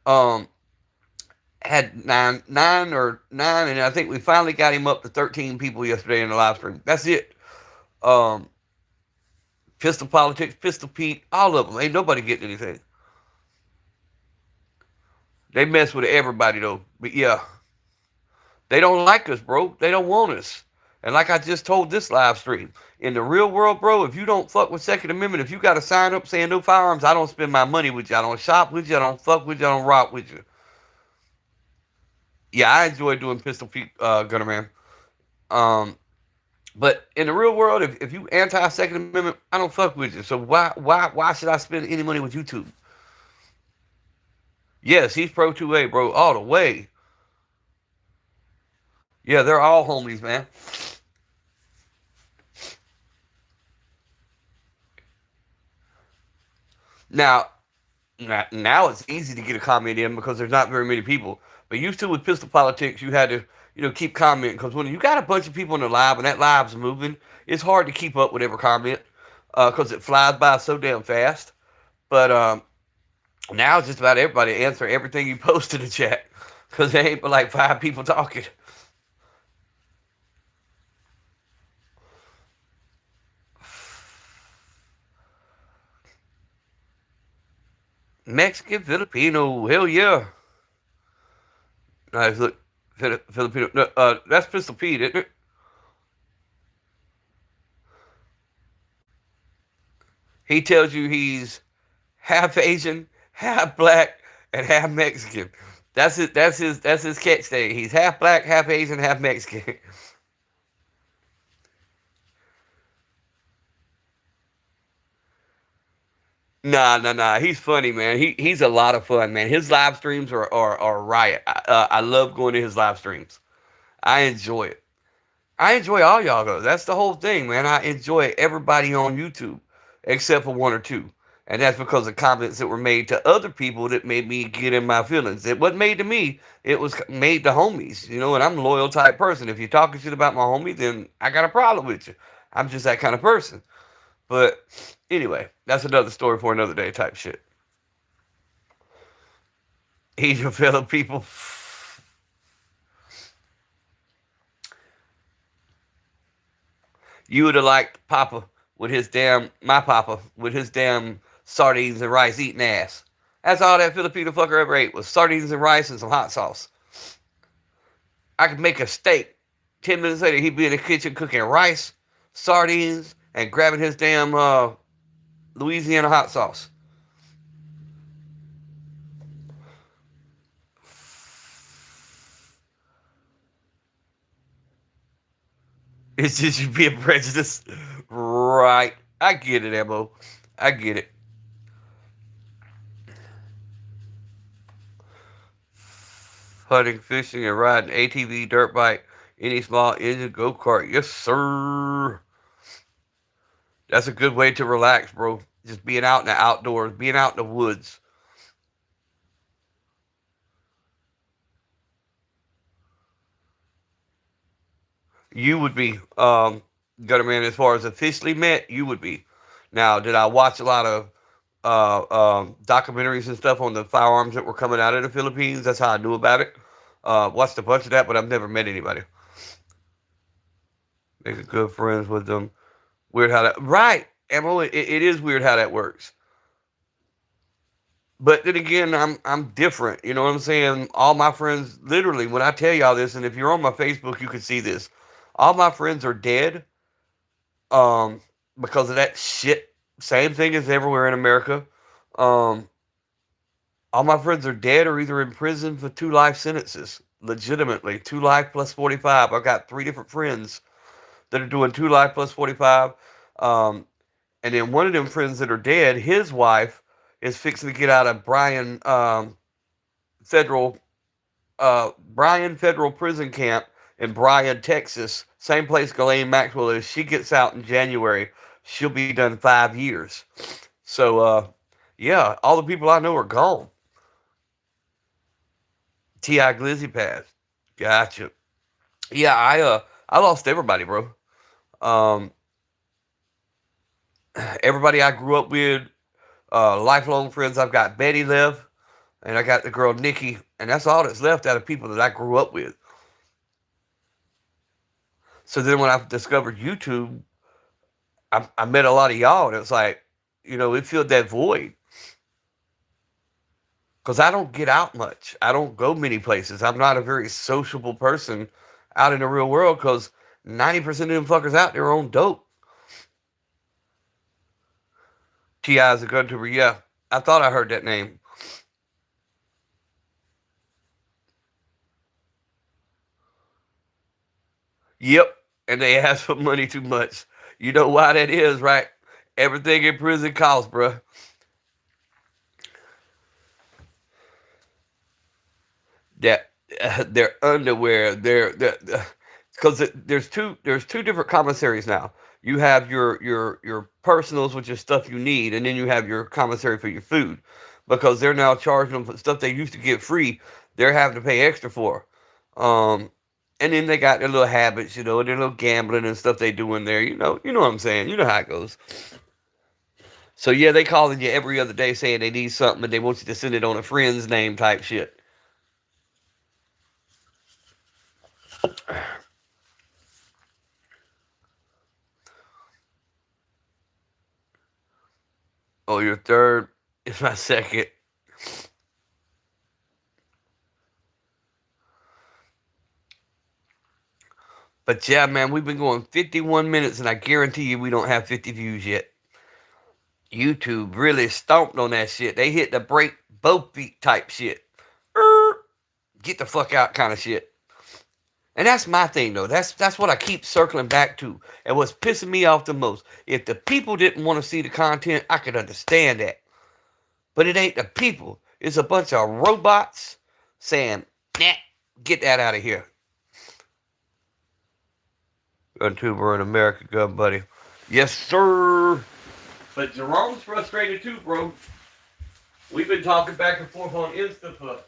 had nine, and I think we finally got him up to 13 people yesterday in the live stream. That's it. Um, Pistol Politics, Pistol Pete, all of them. Ain't nobody getting anything. They mess with everybody though. But yeah, they don't like us, bro. They don't want us. And like I just told this live stream, in the real world, bro, if you don't fuck with Second Amendment, if you got to sign up saying no firearms, I don't spend my money with you. I don't shop with you. I don't fuck with you. I don't rock with you. Yeah, I enjoy doing Pistol Pete, Gunner Man. Um, but in the real world, if you anti Second Amendment, I don't fuck with you. So why should I spend any money with YouTube? Yes, he's pro 2A, bro, all the way. Yeah, they're all homies, man. Now, now it's easy to get a comment in because there's not very many people. But used to with Pistol Politics, you had to, keep commenting because when you got a bunch of people in the live and that live's moving, it's hard to keep up with every comment because it flies by so damn fast. But now just about everybody answer everything you post in the chat because there ain't but like 5 people talking. Mexican, Filipino, hell yeah. Nice, look, Filipino. No, that's Pistol Pete, isn't it? He tells you he's half Asian, half black, and half Mexican. That's it. That's his catch thing. He's half black, half Asian, half Mexican. Nah. He's funny, man. He's a lot of fun, man. His live streams are a riot. I love going to his live streams. I enjoy it. I enjoy all y'all though. That's the whole thing, man. I enjoy everybody on YouTube except for one or two. And that's because of comments that were made to other people that made me get in my feelings. It wasn't made to me. It was made to homies, and I'm a loyal type person. If you're talking shit about my homie, then I got a problem with you. I'm just that kind of person. But anyway, that's another story for another day type shit. He's your fellow people. You would have liked my Papa with his damn sardines and rice eating ass. That's all that Filipino fucker ever ate was sardines and rice and some hot sauce. I could make a steak. 10 minutes later, he'd be in the kitchen cooking rice, sardines, and grabbing his damn Louisiana hot sauce. It's just you being prejudiced. Right. I get it, Emmo. I get it. Hunting, fishing, and riding ATV, dirt bike, any small engine, go kart. Yes, sir. That's a good way to relax, bro. Just being out in the outdoors, being out in the woods. You would be, Gutter Man, as far as officially met, you would be. Now, did I watch a lot of documentaries and stuff on the firearms that were coming out of the Philippines? That's how I knew about it. Watched a bunch of that, but I've never met anybody. Making good friends with them. Weird how that. Right, Emerald. It is weird how that works. But then again, I'm different. You know what I'm saying? All my friends, literally, when I tell y'all this, and if you're on my Facebook, you can see this. All my friends are dead. Um, because of that shit. Same thing as everywhere in America. Um, all my friends are dead or either in prison for 2 life sentences. Legitimately, 2 life plus 45. I've got 3 different friends that are doing 2 life plus 45. Um, and then one of them friends that are dead, his wife is fixing to get out of federal Bryan federal prison camp in Bryan, Texas. Same place Ghislaine Maxwell is. She gets out in January. She'll be done 5 years. So yeah, all the people I know are gone. Ti Glizzy passed. Gotcha. Yeah, I lost everybody, bro. Um, everybody I grew up with, lifelong friends. I've got Betty left, and I got the girl Nikki, and that's all that's left out of people that I grew up with. So then when I discovered YouTube, I met a lot of y'all, and it's like, it filled that void. Because I don't get out much. I don't go many places. I'm not a very sociable person out in the real world because 90% of them fuckers out there are on dope. T.I. is a gun tuber. Yeah, I thought I heard that name. Yep, and they ask for money too much. You know why that is, right? Everything in prison costs, bruh. That their underwear, their because there's two different commissaries now. You have your personals, which is stuff you need, and then you have your commissary for your food, because they're now charging them for stuff they used to get free. They're having to pay extra for. Um, and then they got their little habits, their little gambling and stuff they do in there. You know what I'm saying. You know how it goes. So yeah, they calling you every other day saying they need something and they want you to send it on a friend's name type shit. Oh, your third is my second. But yeah, man, we've been going 51 minutes, and I guarantee you we don't have 50 views yet. YouTube really stomped on that shit. They hit the break both feet type shit. Get the fuck out kind of shit. And that's my thing, though. That's what I keep circling back to. And what's pissing me off the most. If the people didn't want to see the content, I could understand that. But it ain't the people. It's a bunch of robots saying, nah, get that out of here. Gun tuber in America, gun buddy. Yes, sir. But Jerome's frustrated too, bro. We've been talking back and forth on Insta for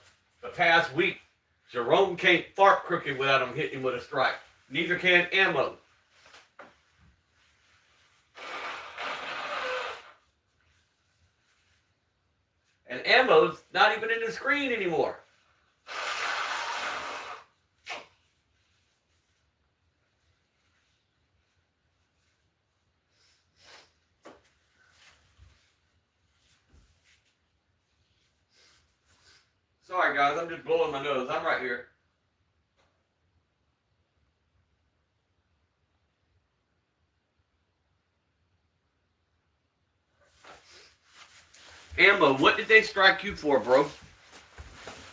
the past week. Jerome can't fart crooked without him hitting him with a strike. Neither can Ammo. And Ammo's not even in the screen anymore. Sorry, guys, I'm just blowing my nose. I'm right here. Ammo, what did they strike you for, bro?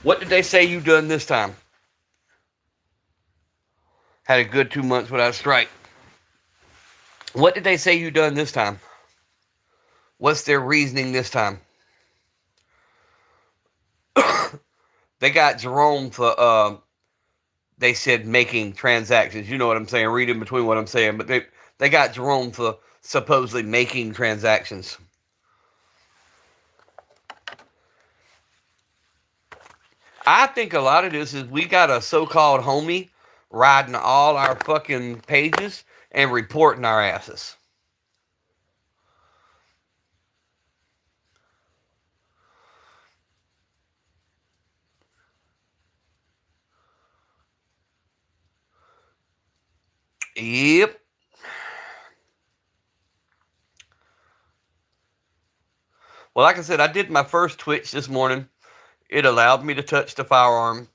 What did they say you done this time? Had a good 2 months without a strike. What did they say you done this time? What's their reasoning this time? They got Jerome for, they said making transactions. You know what I'm saying? Read in between what I'm saying. But they got Jerome for supposedly making transactions. I think a lot of this is we got a so-called homie riding all our fucking pages and reporting our asses. Yep. Well, like I said, I did my first Twitch this morning. It allowed me to touch the firearm.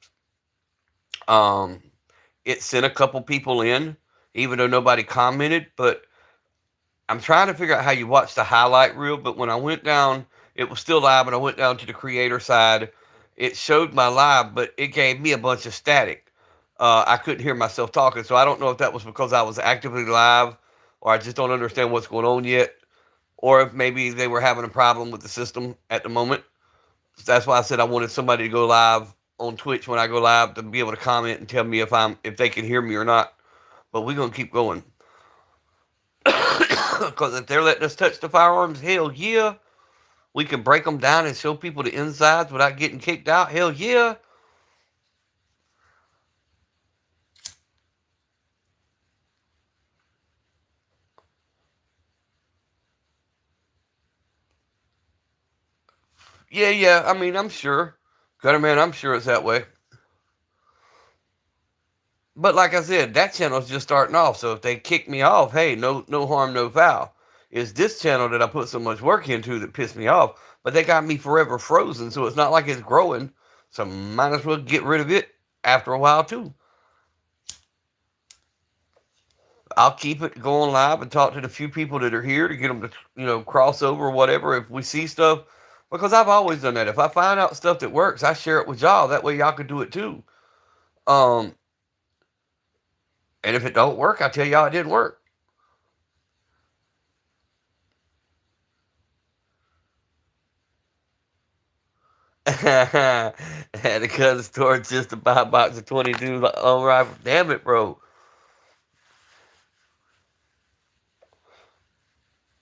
It sent a couple people in, even though nobody commented. But I'm trying to figure out how you watch the highlight reel. But when I went down, it was still live, and I went down to the creator side. It showed my live, but it gave me a bunch of static. I couldn't hear myself talking, so I don't know if that was because I was actively live, or I just don't understand what's going on yet, or if maybe they were having a problem with the system at the moment. That's why I said I wanted somebody to go live on Twitch when I go live to be able to comment and tell me if they can hear me or not. But we're gonna keep going. Because if they're letting us touch the firearms, hell yeah. We can break them down and show people the insides without getting kicked out. Hell yeah. Yeah. I mean, I'm sure. Gutter man, I'm sure it's that way. But like I said, that channel's just starting off. So if they kick me off, hey, no harm, no foul. is this channel that I put so much work into that pissed me off. But they got me forever frozen, so it's not like it's growing. So might as well get rid of it after a while too. I'll keep it going live and talk to the few people that are here to get them to, cross over or whatever if we see stuff. Because I've always done that. If I find out stuff that works, I share it with y'all. That way y'all can do it too. Um, and if it don't work, I tell y'all it didn't work. Had to cut the store just to buy a box of 22 on rifle. Damn it, bro.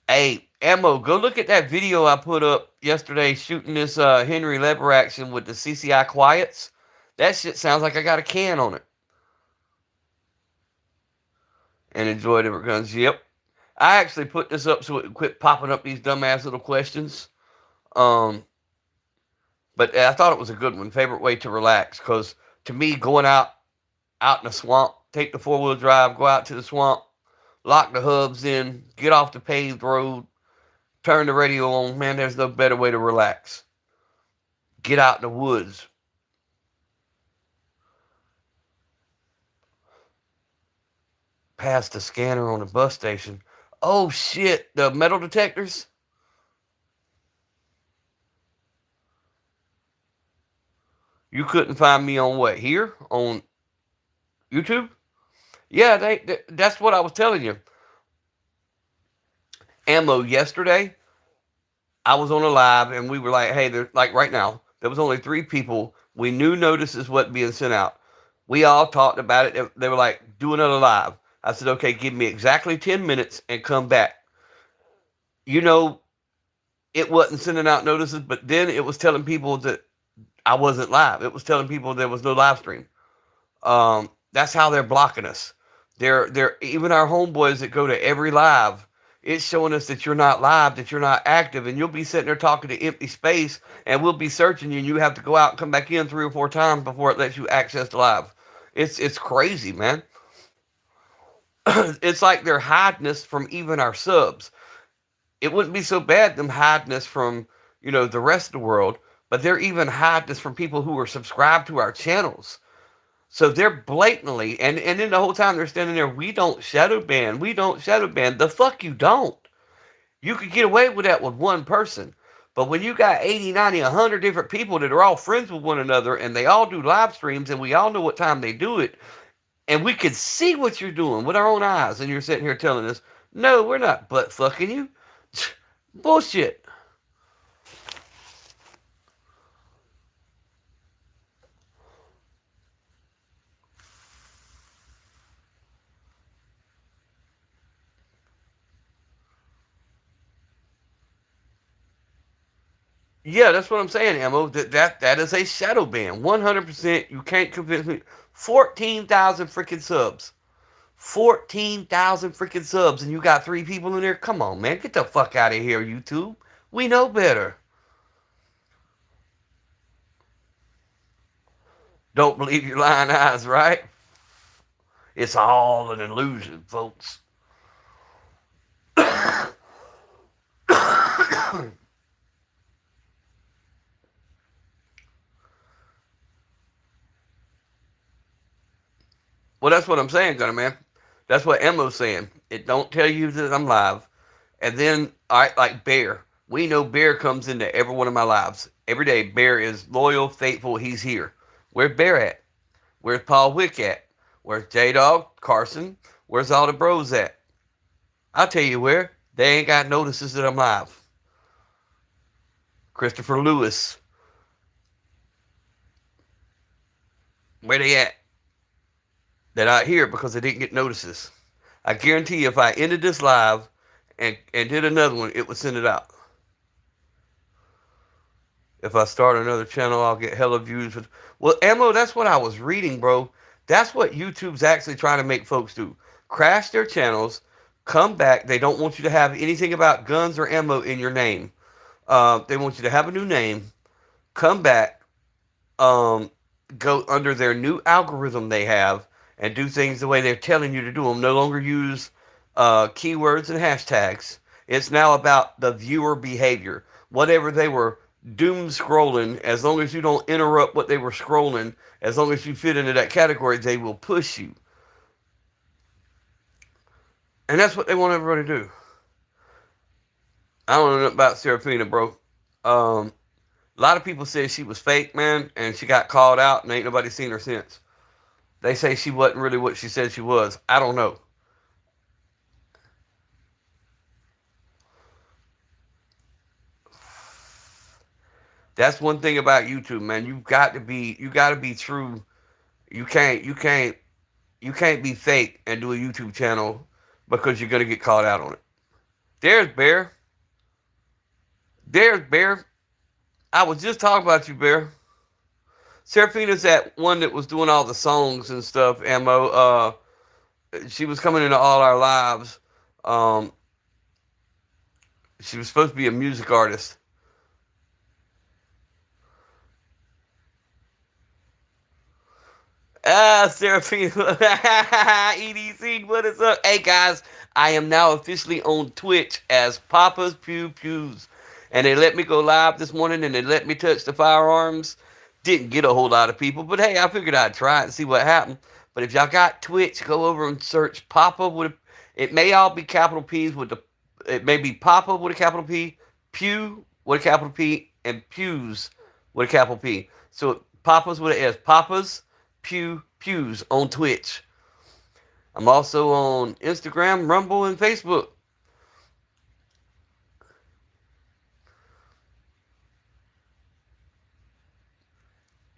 Hey, Ammo, go look at that video I put up yesterday shooting this Henry lever action with the CCI quiets. That shit sounds like I got a can on it. And enjoy the guns. Yep. I actually put this up so it would quit popping up these dumbass little questions. Um, but I thought it was a good one. Favorite way to relax. Because to me, going out in the swamp, take the 4-wheel drive, go out to the swamp, lock the hubs in, get off the paved road, turn the radio on. Man, there's no better way to relax. Get out in the woods. Past the scanner on the bus station. Oh shit, the metal detectors? You couldn't find me on what? Here? On YouTube? Yeah, that's what I was telling you. Ammo, yesterday, I was on a live and we were like, hey, there's like right now, there was only 3 people. We knew notices wasn't being sent out. We all talked about it. They were like, do another live. I said, okay, give me exactly 10 minutes and come back. You know, it wasn't sending out notices, but then it was telling people that I wasn't live. It was telling people there was no live stream. That's how they're blocking us. They're even our homeboys that go to every live. It's showing us that you're not live, that you're not active, and you'll be sitting there talking to empty space, and we'll be searching you, and you have to go out and come back in 3 or 4 times before it lets you access the live. It's crazy, man. It's like they're hiding us from even our subs. It wouldn't be so bad them hiding us from the rest of the world, but they're even hiding us from people who are subscribed to our channels. So they're blatantly, and then the whole time they're standing there, we don't shadow ban. The fuck you don't. You could get away with that with one person. But when you got 80, 90, 100 different people that are all friends with one another and they all do live streams and we all know what time they do it, and we can see what you're doing with our own eyes, and you're sitting here telling us, no, we're not butt fucking you. Bullshit. Yeah, that's what I'm saying, Ammo. That is a shadow ban. 100%. You can't convince me. 14,000 freaking subs. 14,000 freaking subs, and you got 3 people in there? Come on, man. Get the fuck out of here, YouTube. We know better. Don't believe your lying eyes, right? It's all an illusion, folks. Well, that's what I'm saying, Gunner Man. That's what Emmo's saying. It don't tell you that I'm live. And then, all right, like Bear. We know Bear comes into every one of my lives. Every day, Bear is loyal, faithful. He's here. Where's Bear at? Where's Paul Wick at? Where's J-Dog, Carson? Where's all the bros at? I'll tell you where. They ain't got notices that I'm live. Christopher Lewis. Where they at? They're not here because they didn't get notices. I guarantee you if I ended this live and did another one, it would send it out. If I start another channel, I'll get hella views. Well, Ammo, that's what I was reading, bro. That's what YouTube's actually trying to make folks do. Crash their channels, come back. They don't want you to have anything about guns or ammo in your name. They want you to have a new name, come back, go under their new algorithm they have, and do things the way they're telling you to do them. No longer use keywords and hashtags. It's now about the viewer behavior. Whatever they were doom scrolling, as long as you don't interrupt what they were scrolling, as long as you fit into that category, they will push you. And that's what they want everybody to do. I don't know about Serafina, bro. A lot of people say she was fake, man, and she got called out, and ain't nobody seen her since. They say she wasn't really what she said she was. I don't know. That's one thing about YouTube, man. You got to be true. You can't be fake and do a YouTube channel because you're gonna get called out on it. There's Bear. There's Bear. I was just talking about you, Bear. Serafina's that one that was doing all the songs and stuff. Ammo. She was coming into all our lives. Um, she was supposed to be a music artist. Serafina. EDC, what is up? Hey, guys, I am now officially on Twitch as PapasPewPews. And they let me go live this morning and they let me touch the firearms. Didn't get a whole lot of people, but hey, I figured I'd try it and see what happened. But if y'all got Twitch, go over and search Papa with it may all be capital P's with the it may be Papa with a capital P, Pew with a capital P, and Pews with a capital P. So Papa's with an S. Papa's Pew Pews on Twitch. I'm also on Instagram, Rumble, and Facebook.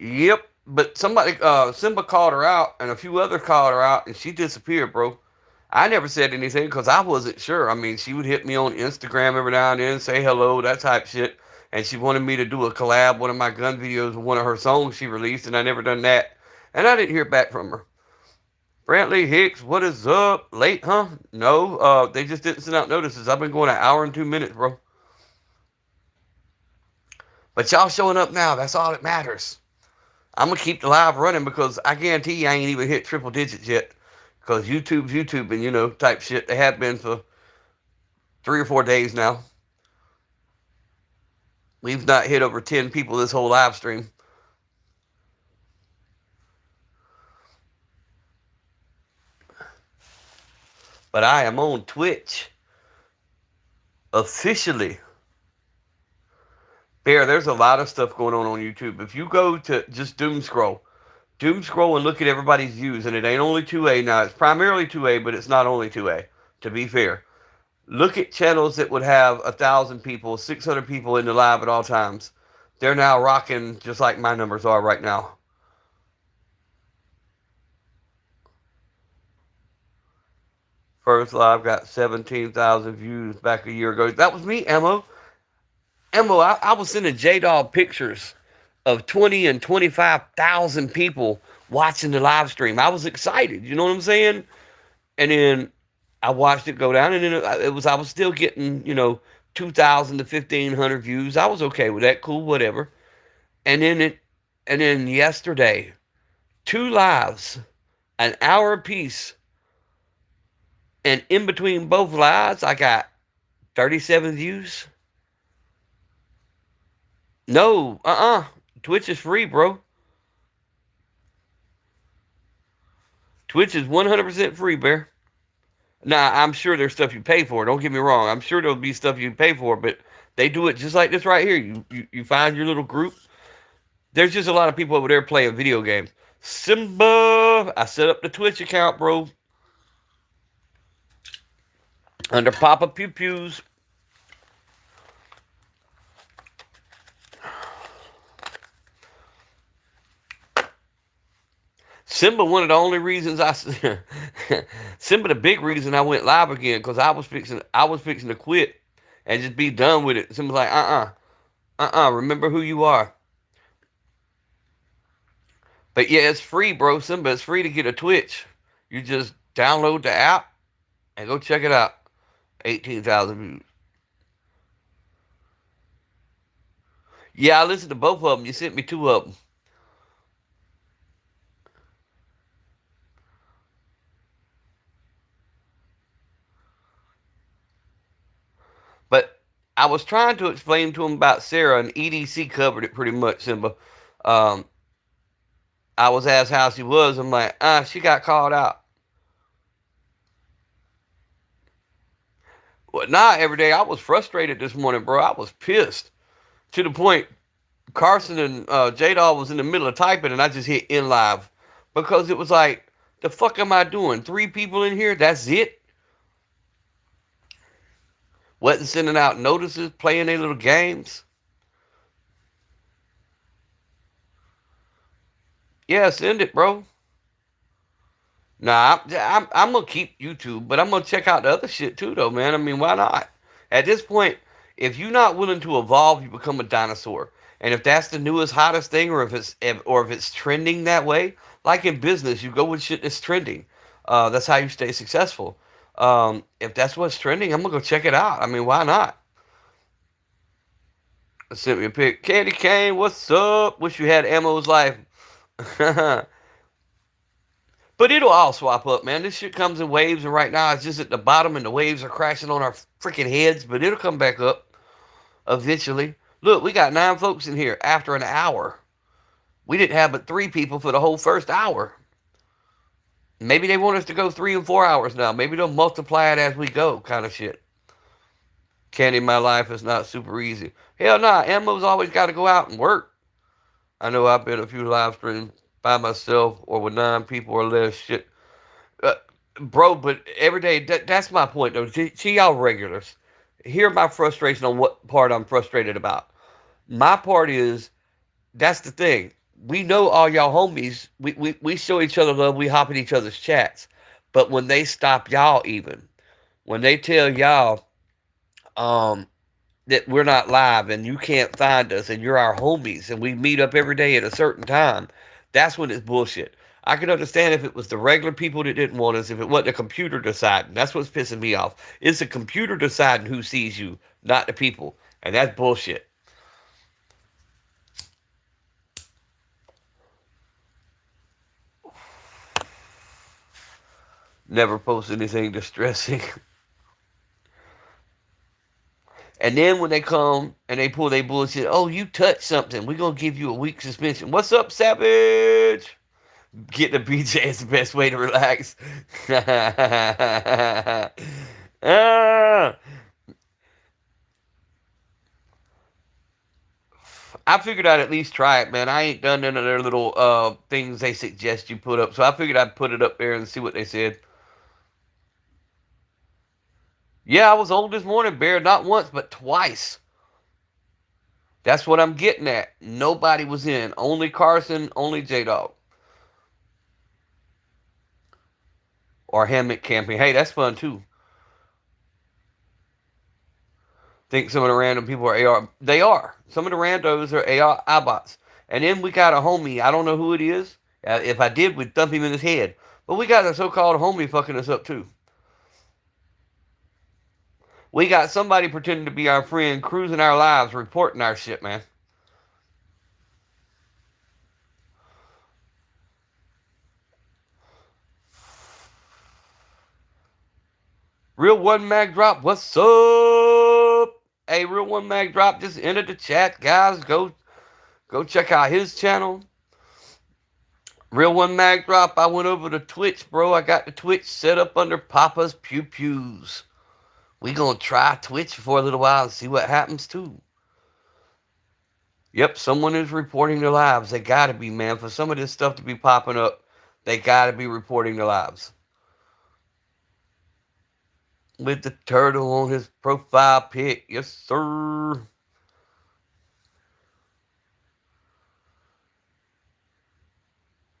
Yep, but somebody, Simba called her out, and a few others called her out, and she disappeared, bro. I never said anything because I wasn't sure. I mean, she would hit me on Instagram every now and then, say hello, that type of shit. And she wanted me to do a collab, one of my gun videos with one of her songs she released, and I never done that. And I didn't hear back from her. Brantley Hicks, what is up? Late, huh? No, they just didn't send out notices. I've been going an hour and 2 minutes, bro. But y'all showing up now, that's all that matters. I'm gonna keep the live running because I guarantee you I ain't even hit triple digits yet. Because YouTube's YouTube and type shit. They have been for 3 or 4 days now. We've not hit over 10 people this whole live stream. But I am on Twitch officially. Bear, there's a lot of stuff going on YouTube. If you go to just doom scroll and look at everybody's views, and it ain't only 2A now. It's primarily 2A, but it's not only 2A, to be fair. Look at channels that would have 1,000 people, 600 people in the live at all times. They're now rocking just like my numbers are right now. First live got 17,000 views back a year ago. That was me, Ammo. I was sending J-Dog pictures of 20 and 25,000 people watching the live stream. I was excited, you know what I'm saying? And then I watched it go down, and then I was still getting 2,000 to 1,500 views. I was okay with that, cool, whatever. And then yesterday, two lives, an hour apiece, and in between both lives, I got 37 views. No, Twitch is free, bro. Twitch is 100% free, Bear. Now, I'm sure there's stuff you pay for. Don't get me wrong. I'm sure there'll be stuff you pay for, but they do it just like this right here. You find your little group. There's just a lot of people over there playing video games. Simba, I set up the Twitch account, bro. Under PapasPewPews. Simba, one of the only reasons Simba, the big reason I went live again, because I was fixing to quit and just be done with it. Simba's like, remember who you are. But yeah, it's free, bro. Simba, it's free to get a Twitch. You just download the app and go check it out. 18,000 views. Yeah, I listened to both of them. You sent me two of them. I was trying to explain to him about Sarah, and EDC covered it pretty much, Simba. Um, I was asked how she was. I'm like, she got called out. Well, not every day. I was frustrated this morning, bro. I was pissed to the point Carson and J-Dog was in the middle of typing, and I just hit in live because it was like, the fuck am I doing? 3 people in here? That's it? Wasn't sending out notices, playing their little games. Yeah, send it, bro. Nah, I'm gonna keep YouTube, but I'm gonna check out the other shit too, though, man. I mean, why not? At this point, if you're not willing to evolve, you become a dinosaur. And if that's the newest, hottest thing, or if it's trending that way, like in business, you go with shit that's trending. That's how you stay successful. If that's what's trending, I'm gonna go check it out. I mean, why not? Sent me a pic. Candy Cane, what's up? Wish you had Ammo's life. But it'll all swap up, man. This shit comes in waves, and right now it's just at the bottom, and the waves are crashing on our freaking heads. But it'll come back up eventually. Look, we got 9 folks in here after an hour. We didn't have but 3 people for the whole first hour. Maybe they want us to go 3 and 4 hours now. Maybe they'll multiply it as we go, kind of shit. Candy, my life is not super easy. Hell nah, Ammo's always got to go out and work. I know I've been a few live streams by myself or with 9 people or less. Shit, uh, bro. But every day, that's my point though. See y'all regulars. Hear my frustration on what part I'm frustrated about. My part is that's the thing. We know all y'all homies. We show each other love. We hop in each other's chats. But when they stop y'all, even when they tell y'all, um, that we're not live and you can't find us and you're our homies and we meet up every day at a certain time, that's when it's bullshit. I could understand if it was the regular people that didn't want us, if it wasn't the computer deciding. That's what's pissing me off. It's the computer deciding who sees you, not the people. And that's bullshit. Never post anything distressing. And then when they come and they pull their bullshit, oh, you touched something, we're going to give you a week suspension. What's up, Savage? Get the BJ is the best way to relax. Ah, I figured I'd at least try it, man. I ain't done none of their little things they suggest you put up, so I figured I'd put it up there and see what they said. Yeah, I was on this morning, Bear, not once, but twice. That's what I'm getting at. Nobody was in. Only Carson, only J Dog. Or hammock camping. Hey, that's fun too. Think some of the random people are AR. They are. Some of the randos are AR iBots. And then we got a homie. I don't know who it is. If I did, we'd thump him in his head. But we got a so-called homie fucking us up too. We got somebody pretending to be our friend, cruising our lives, reporting our shit, man. Real One Mag Drop, what's up? Hey, Real One Mag Drop just entered the chat, guys. Go check out his channel. Real One Mag Drop. I went over to Twitch, bro. I got the Twitch set up under PapasPewPews. We gonna try Twitch for a little while and see what happens too. Yep, someone is reporting their lives. They gotta be, man. For some of this stuff to be popping up, they gotta be reporting their lives. With the turtle on his profile pic, yes sir.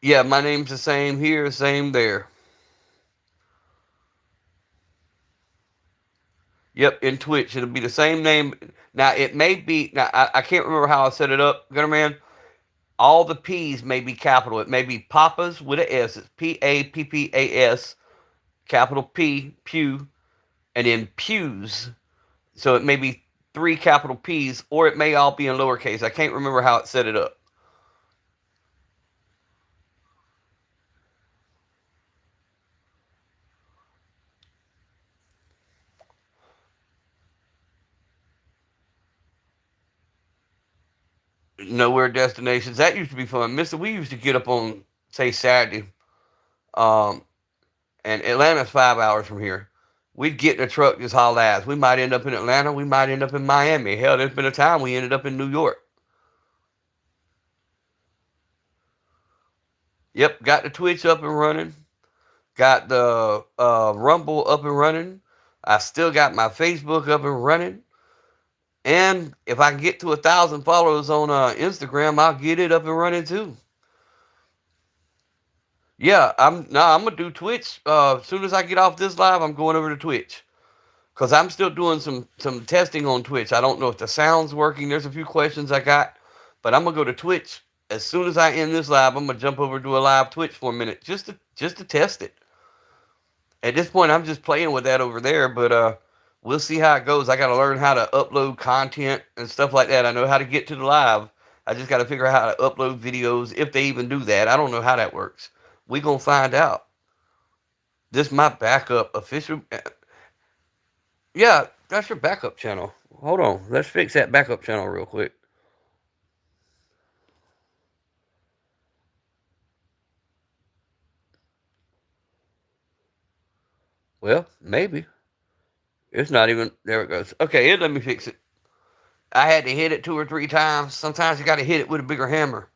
Yeah, my name's the same here, same there. Yep, in Twitch it'll be the same name. Now it may be. Now I can't remember how I set it up, Gunner Man. All the P's may be capital. It may be Papas with a S. It's PAPPAS, capital P, Pew, and then Pews. So it may be 3 capital P's, or it may all be in lowercase. I can't remember how it set it up. nowhere destinations. That used to be fun. Mister, we used to get up on, say, Saturday, um, and Atlanta's 5 hours from here. We'd get in a truck, just haul ass. We might end up in Atlanta. We might end up in Miami. Hell, there's been a time we ended up in New York. Yep, got the Twitch up and running. Got the Rumble up and running. I still got my Facebook up and running. And if I can get to 1,000 followers on Instagram, I'll get it up and running too. Yeah, I'm gonna do Twitch. As soon as I get off this live, I'm going over to Twitch because I'm still doing some testing on Twitch. I don't know if the sound's working. There's a few questions I got, but I'm gonna go to Twitch as soon as I end this live. I'm gonna jump over to a live Twitch for a minute just to test it. At this point, I'm just playing with that over there, but we'll see how it goes. I got to learn how to upload content and stuff like that. I know how to get to the live. I just got to figure out how to upload videos if they even do that. I don't know how that works. We gonna find out. This is my backup official. Yeah, that's your backup channel. Hold on, let's fix that backup channel real quick. Well, maybe it's not even. There it goes. Okay, here, let me fix it. I had to hit it 2 or 3 times. Sometimes you got to hit it with a bigger hammer.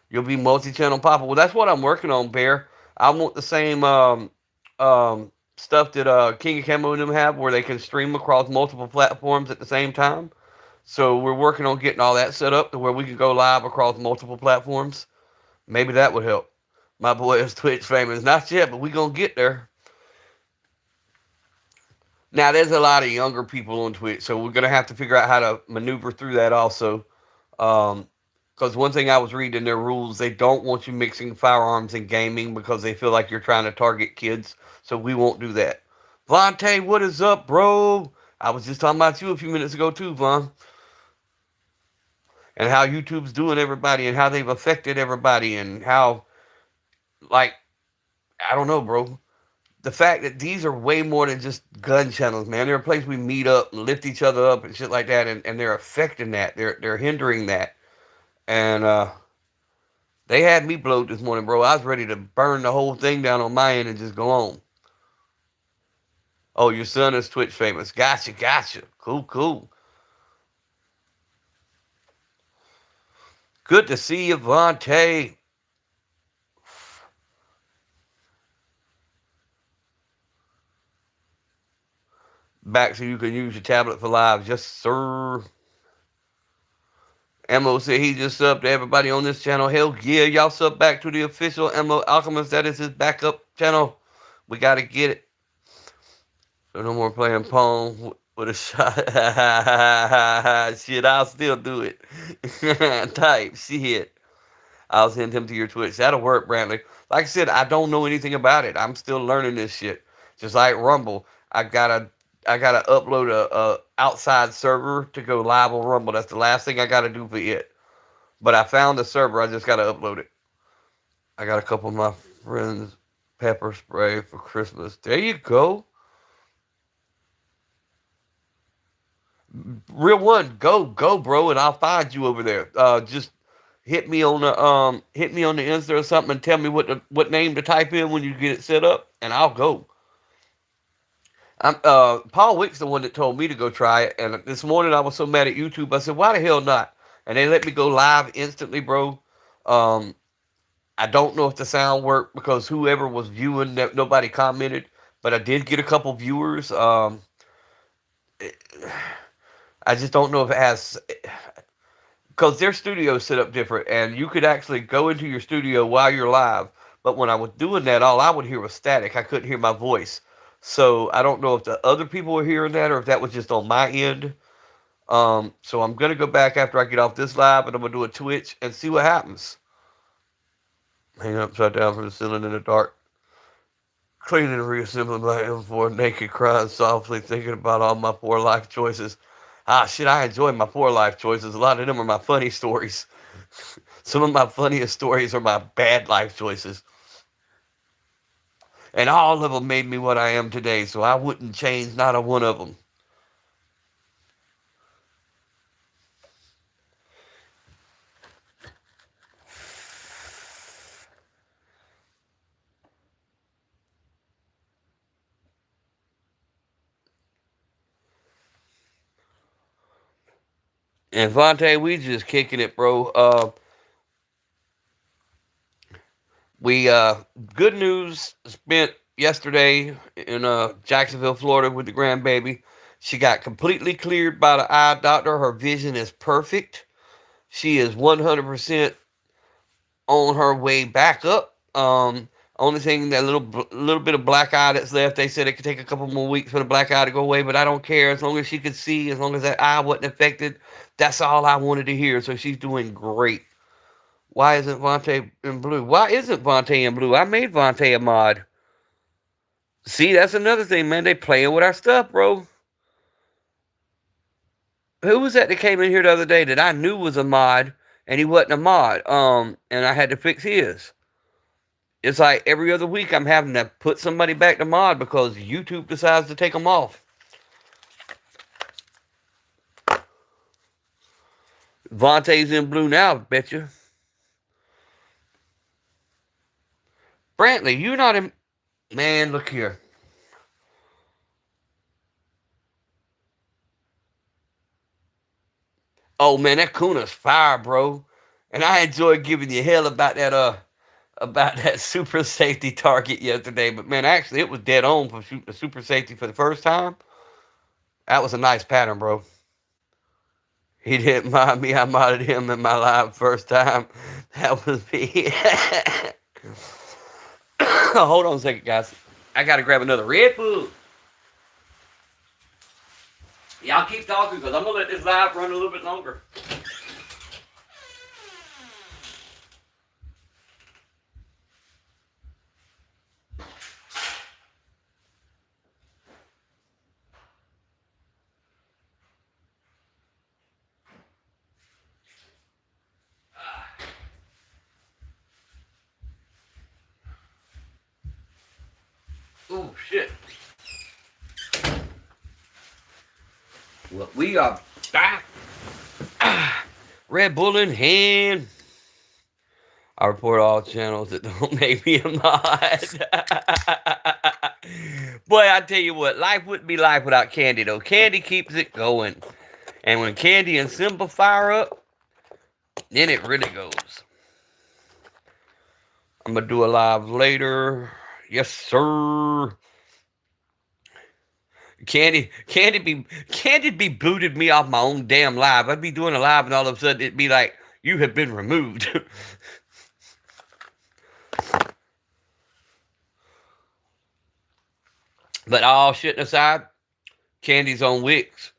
You'll be multi-channel Papa. Well, that's what I'm working on, Bear. I want the same stuff that King of Camo and them have, where they can stream across multiple platforms at the same time. So we're working on getting all that set up to where we can go live across multiple platforms. Maybe that would help. My boy is Twitch famous. Not yet, but we gonna get there. Now there's a lot of younger people on Twitch, so we're gonna have to figure out how to maneuver through that also. Because one thing I was reading in their rules, they don't want you mixing firearms and gaming because they feel like you're trying to target kids. So we won't do that. Vontae, what is up, bro? I was just talking about you a few minutes ago too, Von, and how YouTube's doing everybody and how they've affected everybody and how, like, I don't know, bro. The fact that these are way more than just gun channels, man. They're a place we meet up and lift each other up and shit like that, and they're affecting that. They're hindering that. And they had me blowed this morning, bro. I was ready to burn the whole thing down on my end and just go on. Oh, your son is Twitch famous. Gotcha, gotcha. Cool, cool. Good to see you, Vontae. Back so you can use your tablet for live. Yes, sir. Mo said he just subbed to everybody on this channel. Hell yeah, y'all sub back to the official Mo Alchemist. That is his backup channel. We gotta get it. So no more playing Pong with a shot. Shit, I'll still do it. Type shit. I'll send him to your Twitch. That'll work, Brantley. Like I said, I don't know anything about it. I'm still learning this shit. Just like Rumble, I gotta upload a outside server to go live on Rumble. That's the last thing I gotta do for it. But I found the server. I just gotta upload it. I got a couple of my friends pepper spray for Christmas. There you go. Real one, go, bro, and I'll find you over there. Just hit me on the Insta or something and tell me what name to type in when you get it set up, and I'll go. I'm Paul Wick's the one that told me to go try it, and this morning I was so mad at YouTube. I said, "Why the hell not?" And they let me go live instantly, bro. Um, I don't know if the sound worked because whoever was viewing, that nobody commented, but I did get a couple viewers. I just don't know if it has, because their studio set up different, and you could actually go into your studio while you're live. But when I was doing that, all I would hear was static. I couldn't hear my voice. So I don't know if the other people were hearing that or if that was just on my end. So I'm gonna go back after I get off this live, and I'm gonna do a Twitch and see what happens. Hang upside down from the ceiling in the dark, cleaning and reassembling my M4, naked, crying softly, thinking about all my poor life choices. Ah, shit, I enjoy my poor life choices. A lot of them are my funny stories. Some of my funniest stories are my bad life choices. And all of them made me what I am today, so I wouldn't change not a one of them. And Vontae, we just kicking it, bro. We good news. Spent yesterday in Jacksonville, Florida, with the grandbaby. She got completely cleared by the eye doctor. Her vision is perfect. She is 100% on her way back up. Only thing, that little bit of black eye that's left. They said it could take a couple more weeks for the black eye to go away, but I don't care. As long as she could see, as long as that eye wasn't affected, that's all I wanted to hear. So she's doing great. Why isn't Vontae in blue? Why isn't Vontae in blue? I made Vontae a mod. See, that's another thing, man. They playing with our stuff, bro. Who was that came in here the other day that I knew was a mod and he wasn't a mod? And I had to fix his. It's like every other week I'm having to put somebody back to mod because YouTube decides to take them off. Vontae's in blue now, betcha. Brantley, you not in... Man, look here. Oh, man, that Kuna's fire, bro. And I enjoyed giving you hell about that super safety target yesterday. But, man, actually, it was dead on for shooting the super safety for the first time. That was a nice pattern, bro. He didn't mind me. I modded him in my live first time. That was me. Hold on a second, guys. I got to grab another Red Bull. Y'all keep talking because I'm going to let this live run a little bit longer. Oh, shit. Well, we are back. Red Bull in hand. I report all channels that don't make me a mod. Boy, I tell you what, life wouldn't be life without Candy, though. Candy keeps it going. And when Candy and Simba fire up, then it really goes. I'm going to do a live later. Yes, sir. Candy be booted me off my own damn live. I'd be doing a live and all of a sudden it'd be like, you have been removed. But all shitting aside, Candy's on Wix.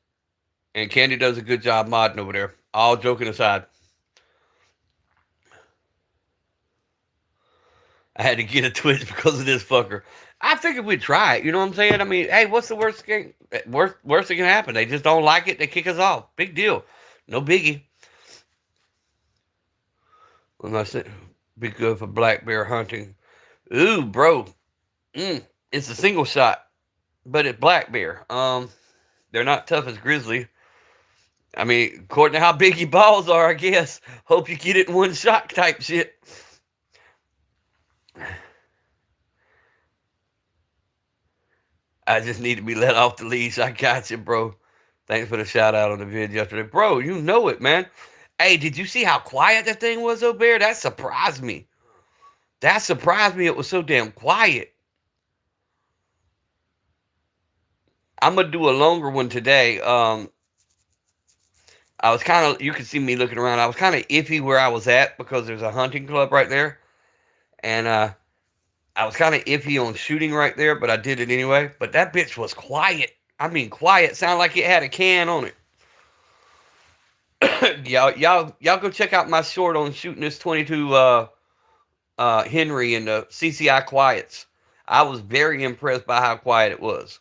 And Candy does a good job modding over there. All joking aside. I had to get a Twitch because of this fucker. I figured we'd try it. You know what I'm saying? I mean, hey, what's the worst thing? Worst that can happen? They just don't like it. They kick us off. Big deal. No biggie. When I said, be good for black bear hunting. Ooh, bro. It's a single shot, but it's black bear. They're not tough as grizzly. I mean, according to how big your balls are, I guess. Hope you get it in one shot type shit. I just need to be let off the leash. I got you, bro. Thanks for the shout out on the vid yesterday. Bro, you know it, man. Hey, did you see how quiet that thing was over there? That surprised me. That surprised me. It was so damn quiet. I'm going to do a longer one today. I was kind of, you can see me looking around. I was kind of iffy where I was at because there's a hunting club right there. And I was kind of iffy on shooting right there, but I did it anyway. But that bitch was quiet. I mean, quiet. Sounded like it had a can on it. y'all go check out my short on shooting this 22 Henry and the CCI quiets. I was very impressed by how quiet it was.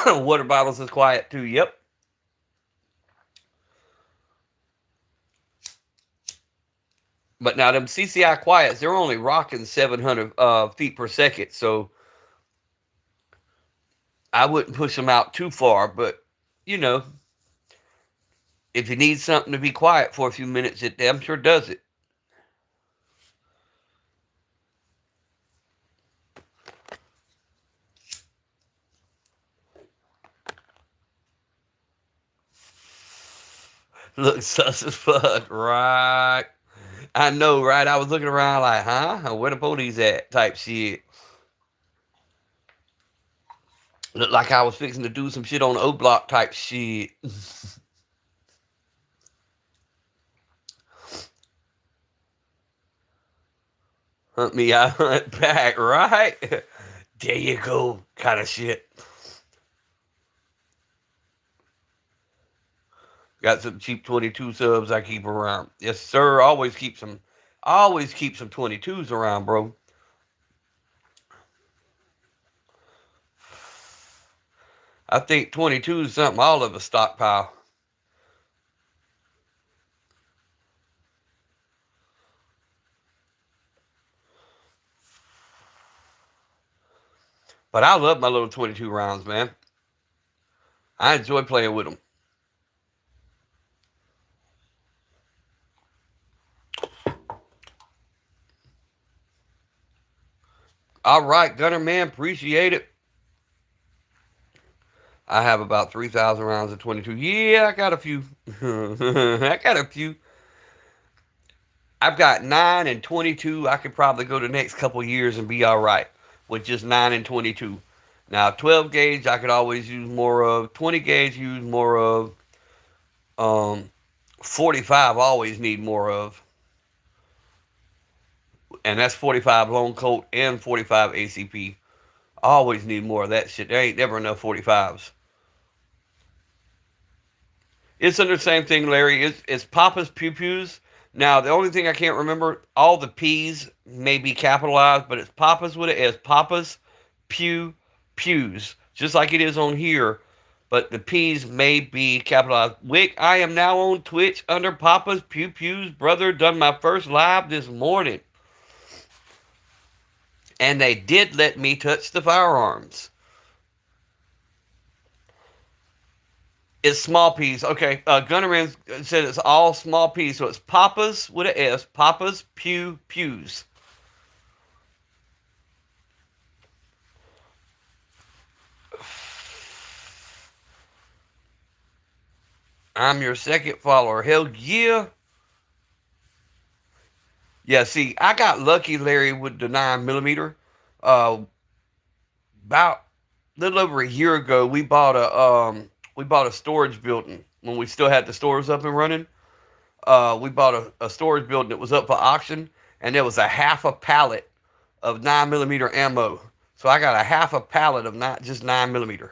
Water bottles is quiet too. Yep. But now them CCI quiets, they're only rocking 700 feet per second, so I wouldn't push them out too far. But you know, if you need something to be quiet for a few minutes, it damn sure does it. Looks sus as fuck, right? I know, right? I was looking around like, huh? Where the police at? Type shit. Looked like I was fixing to do some shit on the O Block type shit. Hunt me, I hunt back, right? There you go, kind of shit. Got some cheap 22 subs I keep around. Yes, sir. Always keep some 22s around, bro. I think 22 is something all of us stockpile. But I love my little 22 rounds, man. I enjoy playing with them. All right, Gunner man, appreciate it. I have about 3,000 rounds of 22. Yeah, I got a few. I got a few. I've got 9 and 22. I could probably go the next couple years and be all right with just 9 and 22. Now, 12 gauge, I could always use more of. 20 gauge, use more of. Um, 45, always need more of. And that's 45 long coat and 45 ACP. Always need more of that shit. There ain't never enough 45s. It's under the same thing, Larry. It's PapasPewPews. Now, the only thing I can't remember, all the P's may be capitalized, but it's Papas with it as Papas Pew Pews, just like it is on here. But the P's may be capitalized. Wick, I am now on Twitch under PapasPewPews, brother. Done my first live this morning. And they did let me touch the firearms. It's small P's. Okay, Gunnerman said it's all small P's, so it's Papas with an S. Papas Pew Pews. I'm your second follower. Hell yeah. Yeah, see, I got lucky, Larry, with the 9mm. About a little over a year ago, we bought a storage building when we still had the stores up and running. We bought a storage building that was up for auction, and there was a half a pallet of 9mm ammo. So I got a half a pallet of not just 9mm.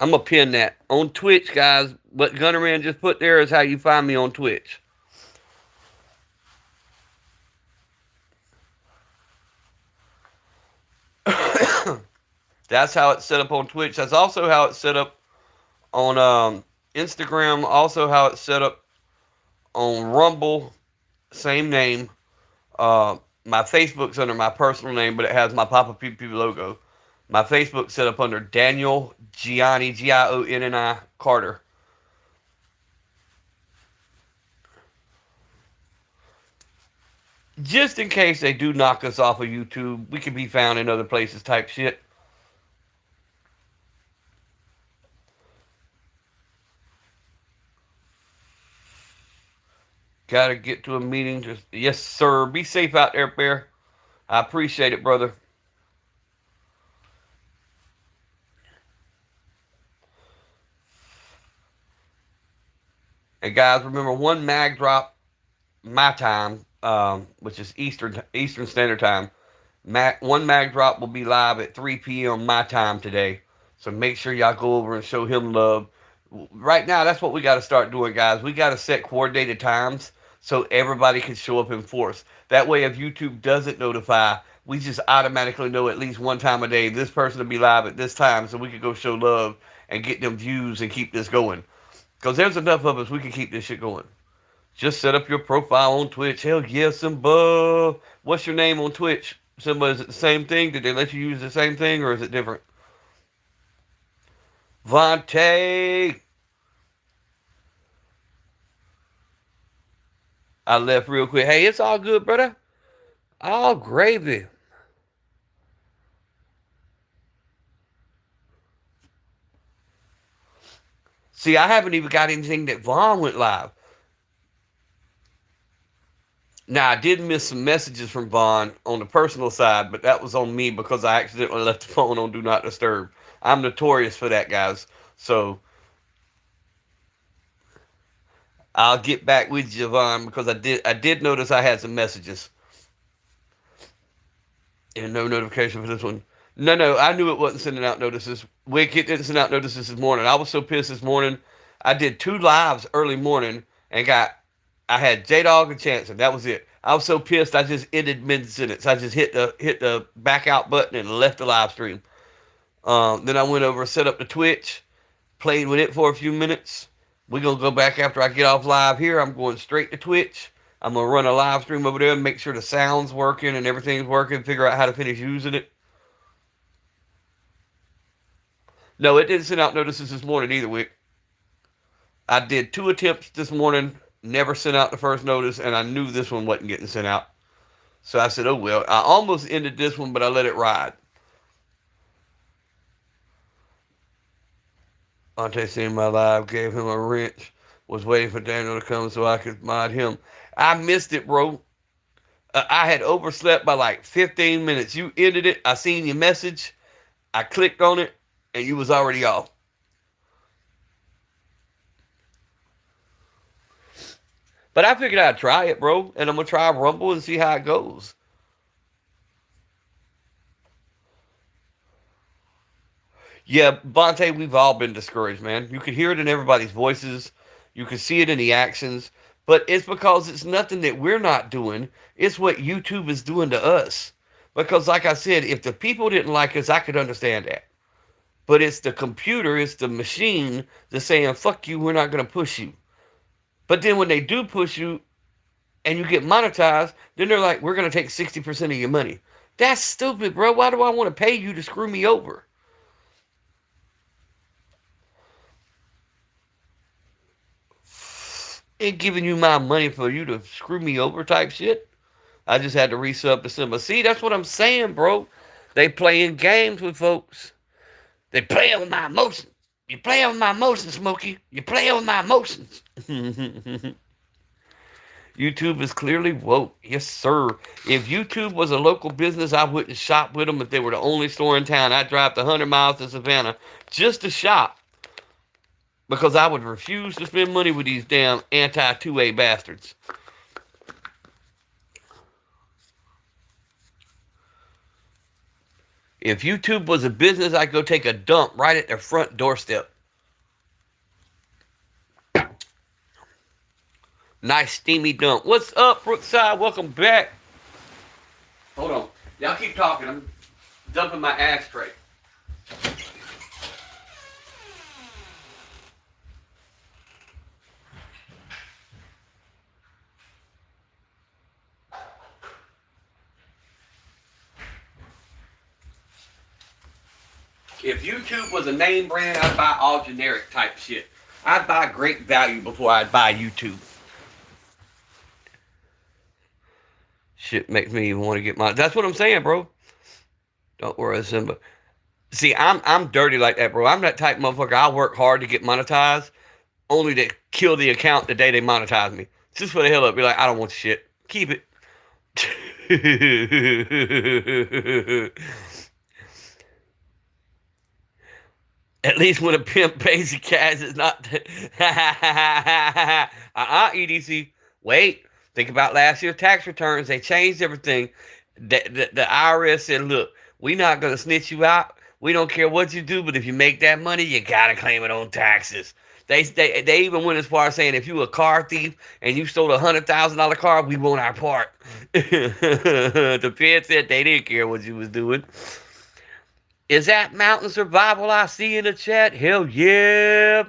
I'm gonna pin that on Twitch, guys. What Gunnerman just put there is how you find me on Twitch. That's how it's set up on Twitch. That's also how it's set up on Instagram. Also how it's set up on Rumble. Same name. My Facebook's under my personal name, but it has my Papa Pew Pew logo. My Facebook's set up under Daniel Gianni, Gionni Carter. Just in case they do knock us off of YouTube, we can be found in other places type shit. Gotta get to a meeting. Just yes, sir. Be safe out there, Bear. I appreciate it, brother. And guys, remember one mag drop my time, which is Eastern Standard Time. One mag drop will be live at 3 p.m. my time today. So make sure y'all go over and show him love. Right now, that's what we got to start doing, guys. We got to set coordinated times so everybody can show up in force. That way, if YouTube doesn't notify, we just automatically know at least one time a day this person will be live at this time, so we can go show love and get them views and keep this going. Because there's enough of us, we can keep this shit going. Just set up your profile on Twitch. Hell yeah, Simba. What's your name on Twitch? Simba, is it the same thing? Did they let you use the same thing, or is it different? Vontae. I left real quick. Hey, it's all good, brother. All gravy. See, I haven't even got anything that Vaughn went live. Now, I did miss some messages from Vaughn on the personal side, but that was on me because I accidentally left the phone on Do Not Disturb. I'm notorious for that, guys. So I'll get back with you, Vaughn, because I did notice I had some messages. And no notification for this one. No, I knew it wasn't sending out notices. Wicked didn't send out notices this morning. I was so pissed this morning. I did 2 lives early morning and I had J-Dog and Chance, and that was it. I was so pissed I just ended mid-sentence. I just hit the back out button and left the live stream. Then I went over, set up the Twitch, played with it for a few minutes. We're going to go back after I get off live here. I'm going straight to Twitch. I'm going to run a live stream over there and make sure the sound's working and everything's working, figure out how to finish using it. No, it didn't send out notices this morning either, Wick. I did 2 attempts this morning, never sent out the first notice, and I knew this one wasn't getting sent out. So I said, oh well. I almost ended this one, but I let it ride. Ante seen my live, gave him a wrench, was waiting for Daniel to come so I could mod him. I missed it, bro. I had overslept by like 15 minutes. You ended it. I seen your message. I clicked on it, and you was already off. But I figured I'd try it, bro. And I'm going to try Rumble and see how it goes. Yeah, Vontae, we've all been discouraged, man. You can hear it in everybody's voices. You can see it in the actions. But it's because it's nothing that we're not doing. It's what YouTube is doing to us. Because like I said, if the people didn't like us, I could understand that. But it's the computer, it's the machine that's saying, fuck you, we're not going to push you. But then when they do push you and you get monetized, then they're like, we're going to take 60% of your money. That's stupid, bro. Why do I want to pay you to screw me over? Ain't giving you my money for you to screw me over type shit. I just had to resub the symbol. See, that's what I'm saying, bro. They playing games with folks. They playing with my emotions. You're playing with my emotions, Smokey. You're playing with my emotions. YouTube is clearly woke. Yes, sir. If YouTube was a local business, I wouldn't shop with them if they were the only store in town. I'd drive the 100 miles to Savannah just to shop. Because I would refuse to spend money with these damn anti-2A bastards. If YouTube was a business, I'd go take a dump right at their front doorstep. Nice steamy dump. What's up, Brookside? Welcome back. Hold on. Y'all keep talking. I'm dumping my ashtray. If YouTube was a name brand, I'd buy all generic type shit. I'd buy great value before I'd buy YouTube. Shit makes me even want to get my... That's what I'm saying, bro. Don't worry, Simba. See, I'm dirty like that, bro. I'm that type of motherfucker. I work hard to get monetized, only to kill the account the day they monetize me. Just for the hell of it. Be like, I don't want shit. Keep it. At least when a pimp pays the cash, it's not... EDC. Wait. Think about last year's tax returns. They changed everything. The IRS said, look, we're not going to snitch you out. We don't care what you do, but if you make that money, you got to claim it on taxes. They even went as far as saying, if you were a car thief and you stole a $100,000 car, we want our part. The Fed said they didn't care what you was doing. Is that mountain survival I see in the chat? Hell yeah.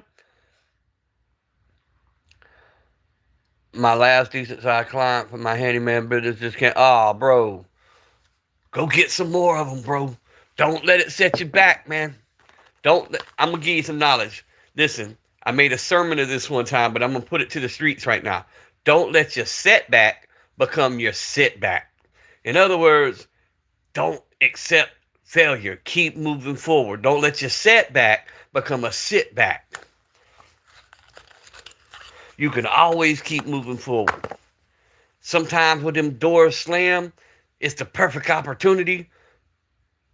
My last decent sized client for my handyman business just can't. Oh, bro. Go get some more of them, bro. Don't let it set you back, man. I'm going to give you some knowledge. Listen, I made a sermon of this one time, but I'm going to put it to the streets right now. Don't let your setback become your setback. In other words, don't accept failure. Keep moving forward. Don't let your setback become a sit back. You can always keep moving forward. Sometimes when them doors slam, it's the perfect opportunity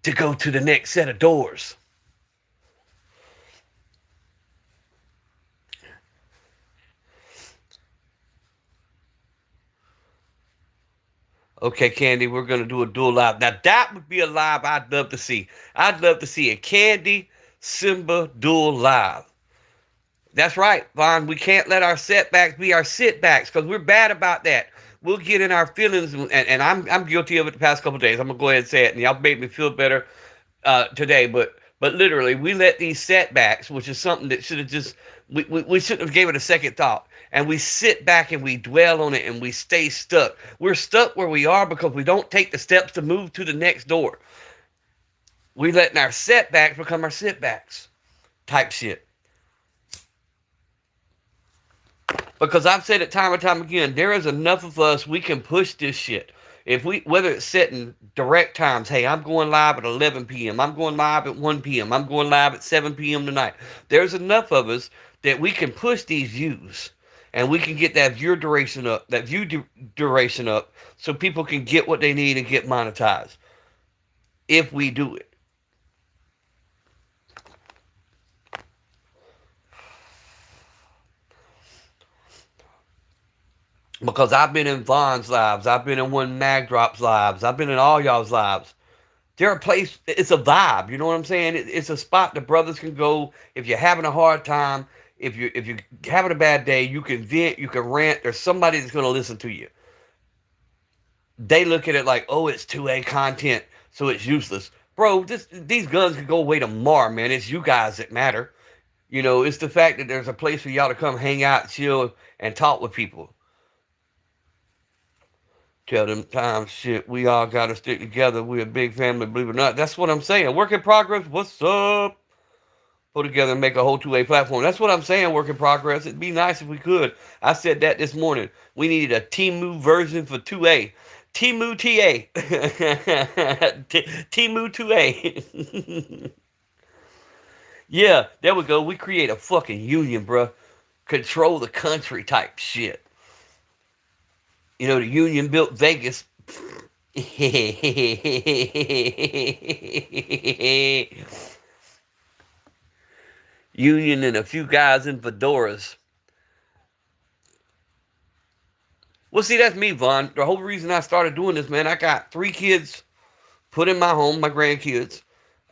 to go to the next set of doors. Okay, Candy, we're going to do a dual live. Now, that would be a live I'd love to see. I'd love to see a Candy Simba dual live. That's right, Vaughn. We can't let our setbacks be our sitbacks because we're bad about that. We'll get in our feelings, and I'm guilty of it the past couple of days. I'm gonna go ahead and say it, and y'all made me feel better today. But literally, we let these setbacks, which is something that should have just we shouldn't have gave it a second thought, and we sit back and we dwell on it and we stay stuck. We're stuck where we are because we don't take the steps to move to the next door. We letting our setbacks become our sitbacks, type shit. Because I've said it time and time again, there is enough of us we can push this shit. If we, whether it's setting direct times, hey, I'm going live at 11 p.m., I'm going live at 1 p.m., I'm going live at 7 p.m. tonight. There's enough of us that we can push these views and we can get that view duration up so people can get what they need and get monetized if we do it. Because I've been in Vaughn's lives, I've been in one Magdrop's lives, I've been in all y'all's lives. They're a place, it's a vibe, you know what I'm saying? It's a spot the brothers can go if you're having a hard time, if you're having a bad day, you can vent, you can rant, there's somebody that's gonna listen to you. They look at it like, oh, it's 2A content, so it's useless. Bro, these guns can go away tomorrow, man. It's you guys that matter. You know, it's the fact that there's a place for y'all to come hang out, chill, and talk with people. Tell them times, shit, we all got to stick together. We're a big family, believe it or not. That's what I'm saying. Work in progress, what's up? Put together and make a whole 2A platform. That's what I'm saying, work in progress. It'd be nice if we could. I said that this morning. We needed a Timu version for 2A. Timu TA. Timu 2A. Yeah, there we go. We create a fucking union, bruh. Control the country type shit. You know, the union built Vegas. Union and a few guys in fedoras. Well, see, that's me, Vaughn. The whole reason I started doing this, man, I got 3 kids put in my home, my grandkids.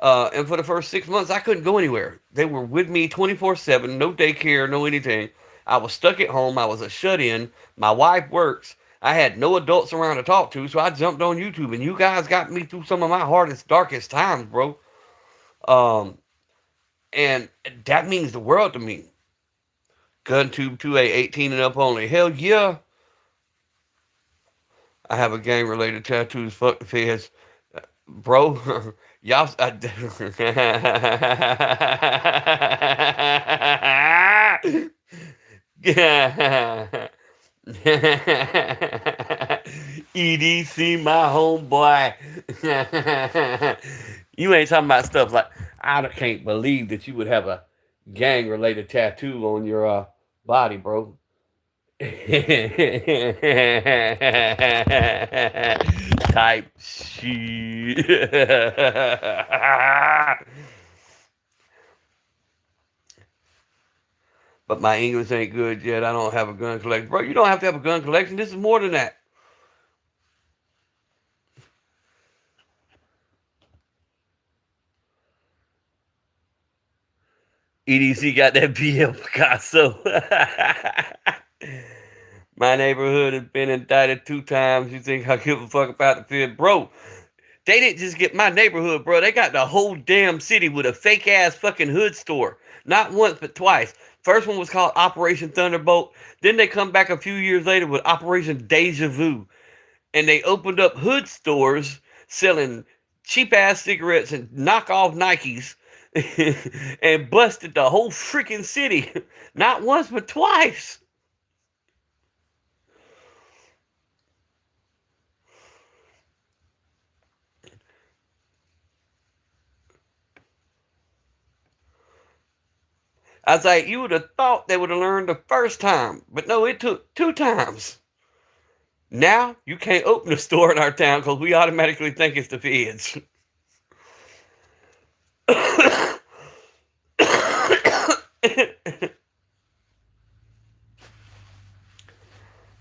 And for the first 6 months, I couldn't go anywhere. They were with me 24/7, no daycare, no anything. I was stuck at home. I was a shut-in. My wife works. I had no adults around to talk to, so I jumped on YouTube. And you guys got me through some of my hardest, darkest times, bro. And that means the world to me. GunTube 2A, 18 and up only. Hell yeah. I have a gang-related tattoos. Fuck the feds. Bro, y'all... EDC, my homeboy. You ain't talking about stuff like, I can't believe that you would have a gang-related tattoo on your body, bro. Type shit. But my English ain't good yet. I don't have a gun collection. Bro, you don't have to have a gun collection. This is more than that. EDC got that BL Picasso. My neighborhood has been indicted 2 times. You think I give a fuck about the field? Bro, they didn't just get my neighborhood, bro. They got the whole damn city with a fake ass fucking hood store. Not once, but twice. First one was called Operation Thunderbolt. Then they come back a few years later with Operation Deja Vu. And they opened up hood stores selling cheap ass cigarettes and knockoff Nikes and busted the whole freaking city. Not once, but twice. I was like, you would have thought they would have learned the first time. But no, it took 2 times. Now, you can't open a store in our town because we automatically think it's the feds.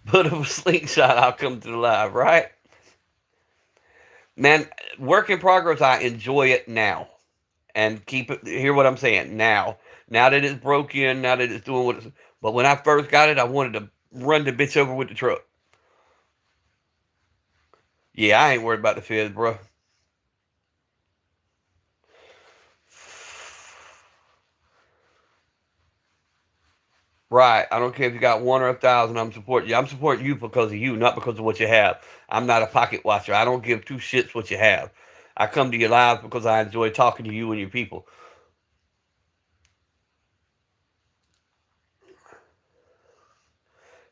Put up a slingshot, I'll come to the live, right? Man, work in progress, I enjoy it now. And keep it, hear what I'm saying, now. Now that it's broke in, now that it's doing what it's, but when I first got it, I wanted to run the bitch over with the truck. Yeah, I ain't worried about the feds, bro. Right. I don't care if you got 1 or 1,000. I'm supporting you. I'm supporting you because of you, not because of what you have. I'm not a pocket watcher. I don't give two shits what you have. I come to your lives because I enjoy talking to you and your people.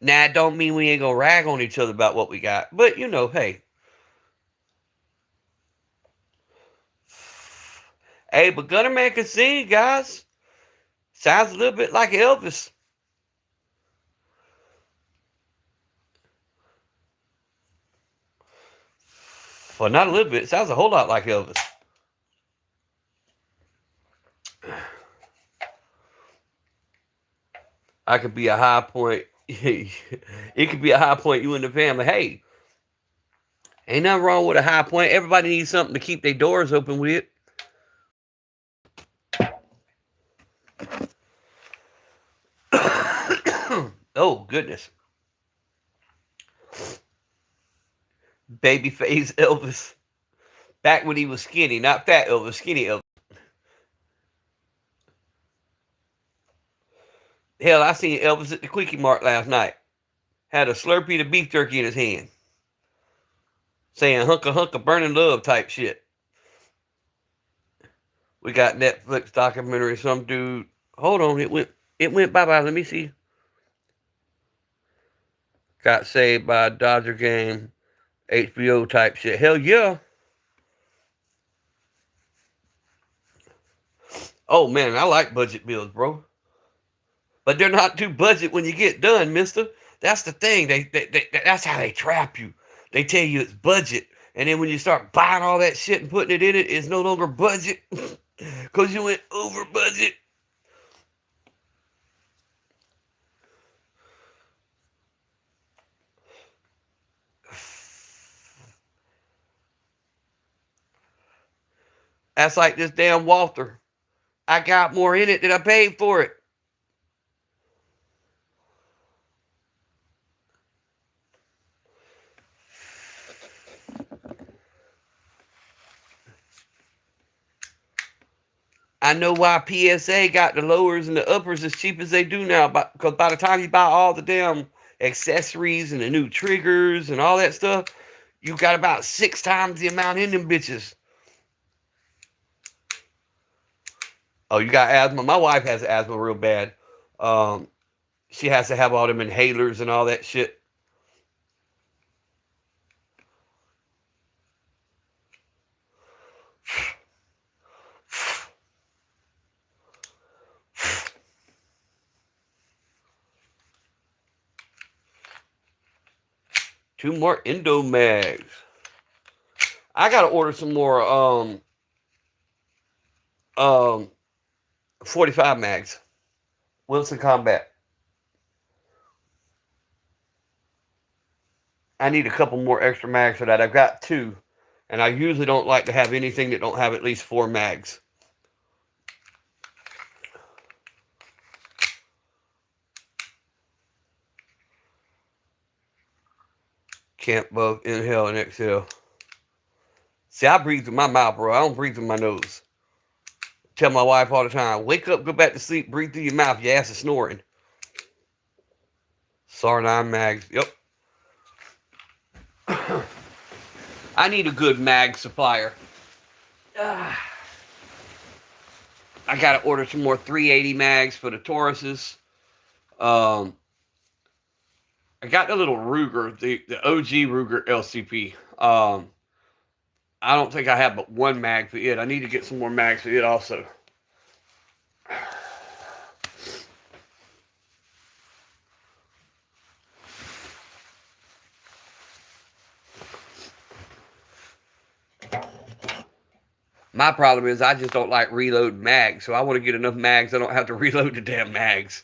Now, it don't mean we ain't gonna rag on each other about what we got, but you know, hey, hey, but Gunner Man can sing, guys. Sounds a little bit like Elvis. Well, not a little bit. It sounds a whole lot like Elvis. I could be a high point. It could be a high point, you and the family. Hey, ain't nothing wrong with a high point. Everybody needs something to keep their doors open with. Oh, goodness. Babyface Elvis. Back when he was skinny, not fat Elvis, skinny Elvis. Hell, I seen Elvis at the Quickie Mart last night. Had a Slurpee of beef jerky in his hand. Saying hunka hunka burning love type shit. We got Netflix documentary, some dude. Hold on, it went bye-bye. Let me see. Got saved by a Dodger game. HBO type shit. Hell yeah. Oh man, I like budget bills, bro. But they're not too budget when you get done, mister. That's the thing. That's how they trap you. They tell you it's budget. And then when you start buying all that shit and putting it in it, it's no longer budget. Because you went over budget. That's like this damn Walter. I got more in it than I paid for it. I know why PSA got the lowers and the uppers as cheap as they do now. Because by the time you buy all the damn accessories and the new triggers and all that stuff, you got about 6 times the amount in them bitches. Oh, you got asthma? My wife has asthma real bad. She has to have all them inhalers and all that shit. Two more endo mags. I gotta order some more 45 mags. Wilson Combat. I need a couple more extra mags for that. I've got 2. And I usually don't like to have anything that don't have at least 4 mags. Can't both inhale and exhale. See, I breathe through my mouth, bro. I don't breathe through my nose. Tell my wife all the time, wake up, go back to sleep, breathe through your mouth. Your ass is snoring. SAR-9 mags. Yep. I need a good mag supplier. I gotta order some more 380 mags for the Tauruses. I got the little Ruger, the OG Ruger LCP. I don't think I have but 1 mag for it. I need to get some more mags for it also. My problem is I just don't like reloading mags, so I want to get enough mags I don't have to reload the damn mags.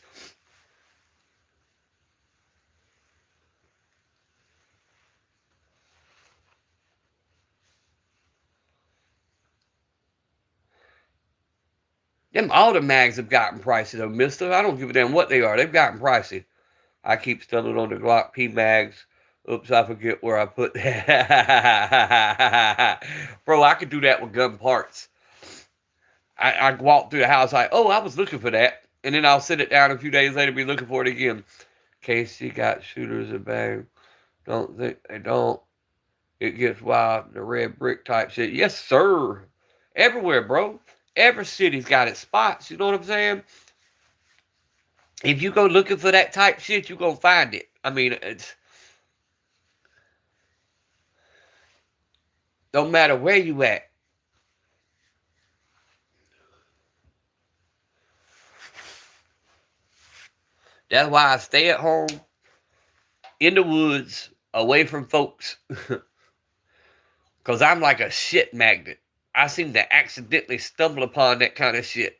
All the mags have gotten pricey though, mister. I don't give a damn what they are. They've gotten pricey. I keep stumbling on the Glock P mags. Oops, I forget where I put that. Bro, I could do that with gun parts. I walk through the house like, oh, I was looking for that. And then I'll sit it down a few days later and be looking for it again. Casey got shooters and bang. Don't think they don't. It gets wild. The red brick type shit. Yes, sir. Everywhere, bro. Every city's got its spots. You know what I'm saying? If you go looking for that type shit, you're going to find it. I mean, it's... Don't matter where you at. That's why I stay at home, in the woods, away from folks. Because I'm like a shit magnet. I seem to accidentally stumble upon that kind of shit.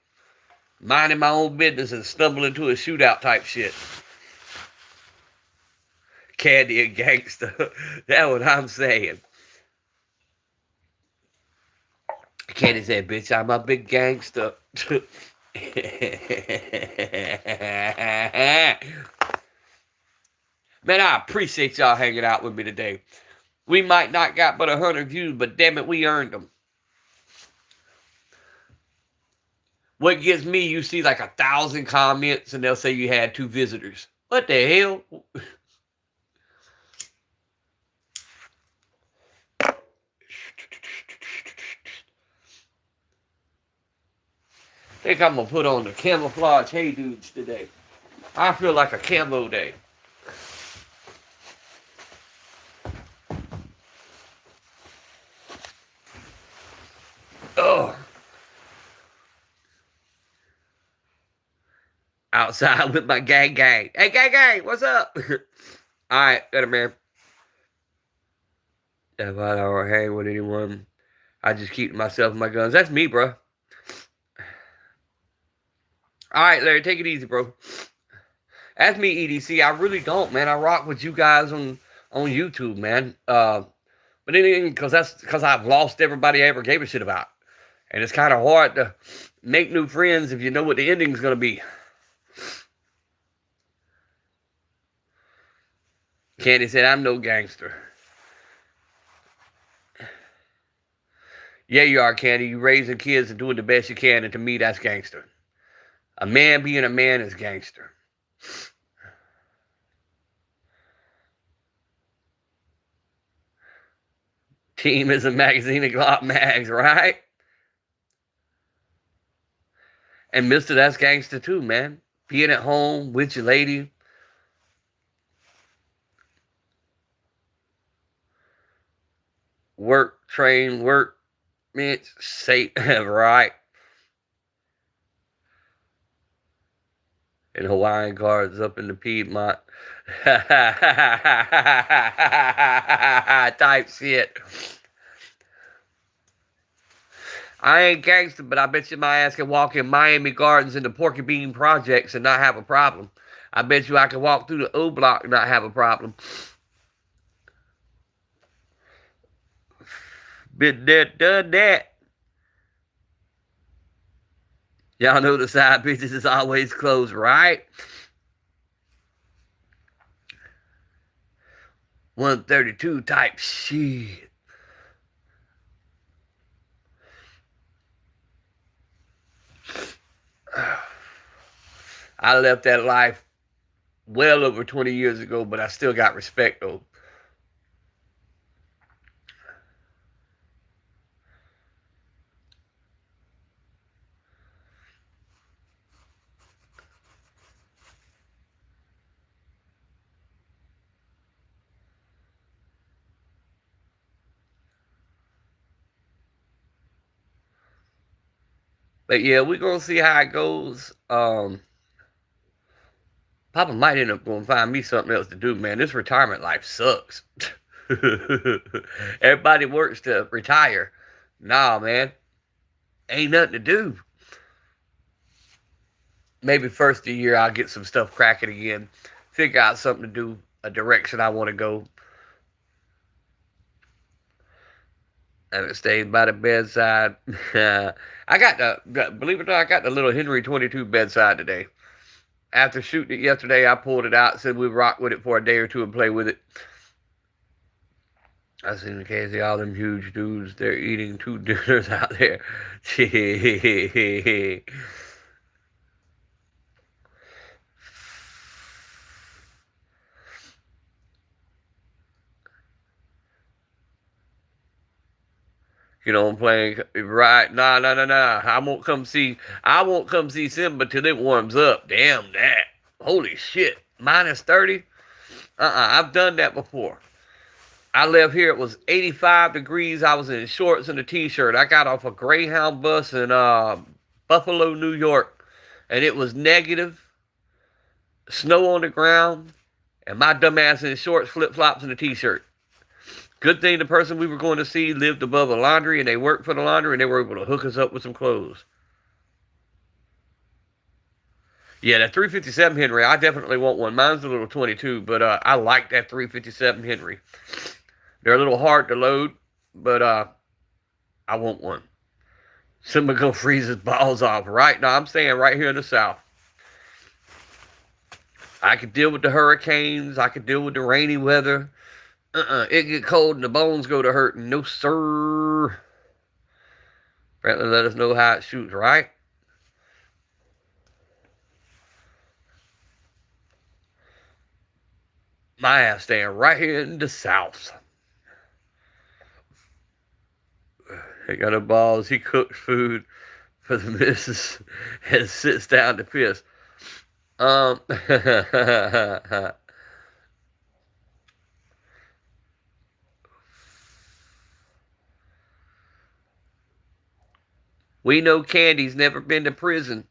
Minding my own business and stumble into a shootout type shit. Candy and gangster. That's what I'm saying. Candy said, bitch, I'm a big gangster. Man, I appreciate y'all hanging out with me today. We might not got but 100 views, but damn it, we earned them. What gets me, you see like 1,000 comments and they'll say you had 2 visitors. What the hell? I think I'm going to put on the camouflage hey dudes today. I feel like a camo day. Oh. Outside with my gang. Hey, gang, what's up? All right, better man. If I don't hang with anyone, I just keep myself and my guns. That's me, bro. All right, Larry, take it easy, bro. That's me, EDC. I really don't, man. I rock with you guys on YouTube, man. But then, because I've lost everybody I ever gave a shit about. And it's kind of hard to make new friends if you know what the ending's going to be. Candy said, I'm no gangster. Yeah, you are, Candy. You raising kids and doing the best you can, and to me, that's gangster. A man being a man is gangster. Team is a magazine of Glock mags, right? And mister, that's gangster too, man. Being at home with your lady. Work, train, work, Mitch, say, right. And Hawaiian cards up in the Piedmont. Type shit. I ain't gangster, but I bet you my ass can walk in Miami Gardens in the Porky Bean projects and not have a problem. I bet you I can walk through the O Block and not have a problem. Been there, done that. Y'all know the side business is always closed, right? 132 type shit. I left that life well over 20 years ago, but I still got respect, though. But yeah, we're going to see how it goes. Papa might end up going to find me something else to do, man. This retirement life sucks. Everybody works to retire. Nah, man. Ain't nothing to do. Maybe first of the year I'll get some stuff cracking again. Figure out something to do, a direction I want to go. And it stays by the bedside. I got believe it or not, I got the little Henry 22 bedside today. After shooting it yesterday, I pulled it out, said we'd rock with it for a day or two and play with it. I seen Casey, all them huge dudes, they're eating 2 dinners out there. You know, I'm playing right. Nah. I won't come see Simba till it warms up. Damn that. Holy shit. -30. I've done that before. I left here. It was 85 degrees. I was in shorts and a t-shirt. I got off a Greyhound bus in Buffalo, New York, and it was negative, snow on the ground, and my dumbass in shorts, flip-flops, and a t-shirt. Good thing the person we were going to see lived above a laundry, and they worked for the laundry, and they were able to hook us up with some clothes. Yeah, that 357 Henry, I definitely want one. Mine's a little 22, but I like that 357 Henry. They're a little hard to load, but I want one. Somebody gonna freeze his balls off right now. I'm staying right here in the South. I could deal with the hurricanes. I could deal with the rainy weather. It get cold and the bones go to hurting. No, sir. Apparently let us know how it shoots, right? My ass staying right here in the South. He got no balls. He cooks food for the missus and sits down to piss. We know Candy's never been to prison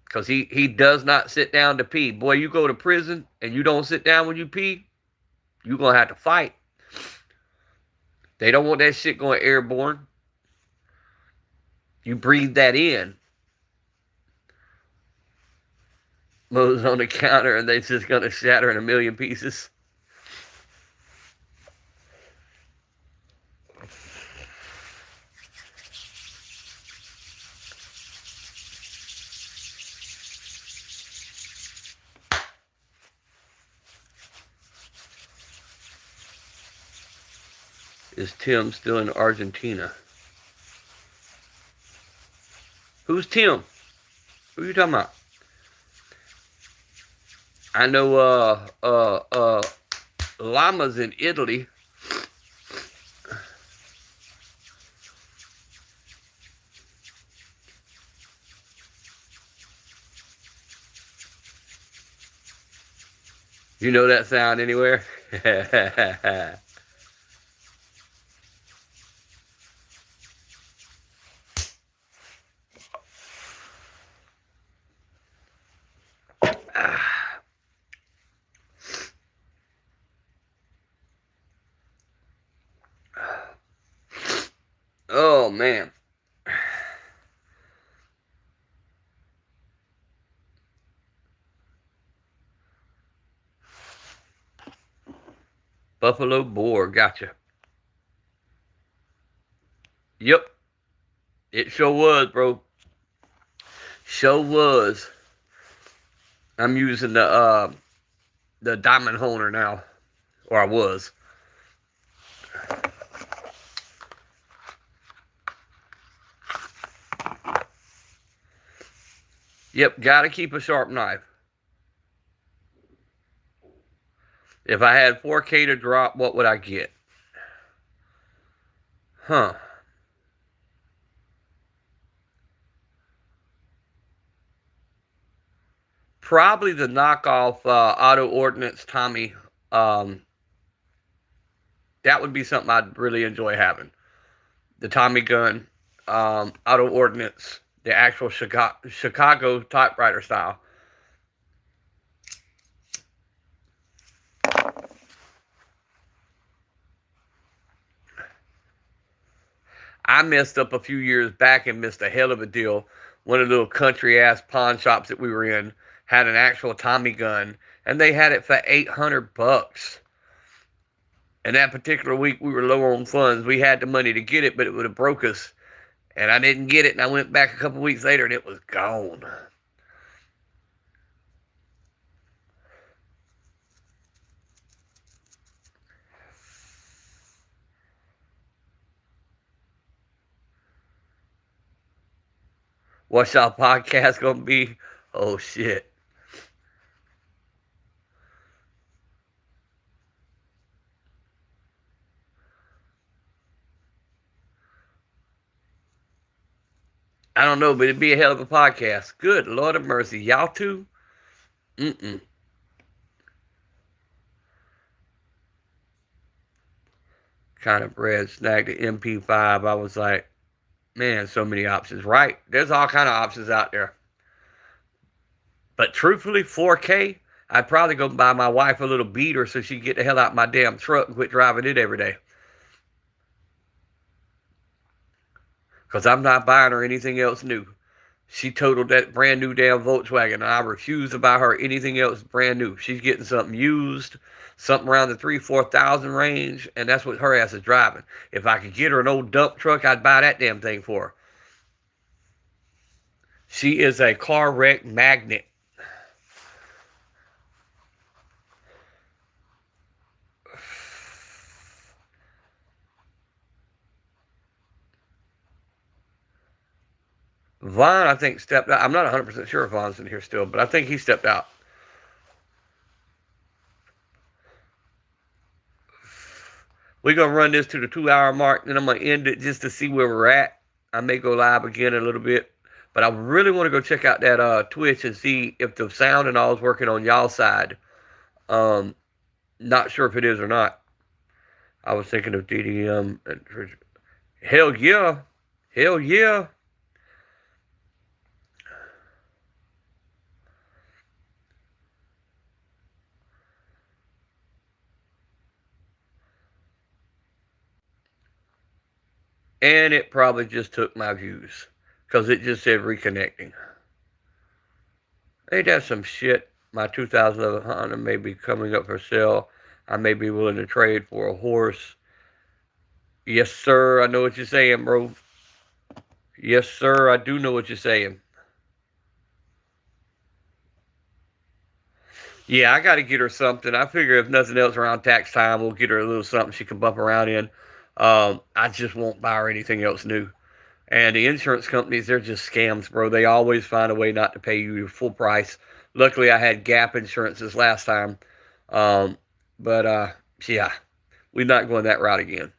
because he does not sit down to pee. Boy, you go to prison and you don't sit down when you pee, you're going to have to fight. They don't want that shit going airborne. You breathe that in. Mo's on the counter and they just going to shatter in a million pieces. Is Tim still in Argentina? Who's Tim? Who are you talking about? I know llamas in Italy. You know that sound anywhere? Oh, man. Buffalo boar, gotcha. Yep. It sure was, bro. Sure was. I'm using the diamond honer now. Or I was. Yep, gotta keep a sharp knife. If I had 4K to drop, what would I get? Huh. Probably the knockoff auto ordnance Tommy. That would be something I'd really enjoy having. The Tommy gun, auto ordnance, the actual Chicago typewriter style. I messed up a few years back and missed a hell of a deal. One of the little country ass pawn shops that we were in had an actual Tommy gun, and they had it for $800. And that particular week, we were low on funds. We had the money to get it, but it would have broke us. And I didn't get it, and I went back a couple weeks later, and it was gone. What's y'all podcast gonna be? Oh shit. I don't know, but it'd be a hell of a podcast. Good Lord of mercy. Y'all too? Mm-mm. Kind of bread snagged the MP5. I was like, man, so many options. Right. There's all kind of options out there. But truthfully, 4K, I'd probably go buy my wife a little beater so she'd get the hell out of my damn truck and quit driving it every day. Because I'm not buying her anything else new. She totaled that brand new damn Volkswagen, and I refuse to buy her anything else brand new. She's getting something used, something around the 3,000-4,000 range, and that's what her ass is driving. If I could get her an old dump truck, I'd buy that damn thing for her. She is a car wreck magnet. Vaughn, I think, stepped out. I'm not 100% sure if Vaughn's in here still, but I think he stepped out. We're going to run this to the 2-hour mark, and then I'm going to end it just to see where we're at. I may go live again in a little bit, but I really want to go check out that Twitch and see if the sound and all is working on y'all's side. Not sure if it is or not. I was thinking of DDM. Hell yeah. Hell yeah. And it probably just took my views because it just said reconnecting. Ain't that some shit? My 2011 Honda may be coming up for sale. I may be willing to trade for a horse. Yes, sir. I know what you're saying, bro. Yes, sir. I do know what you're saying. Yeah, I got to get her something. I figure if nothing else around tax time, we'll get her a little something she can bump around in. I just won't buy her anything else new. And the insurance companies, they're just scams, bro. They always find a way not to pay you your full price. Luckily, I had gap insurance this last time. Um, but yeah, we're not going that route again.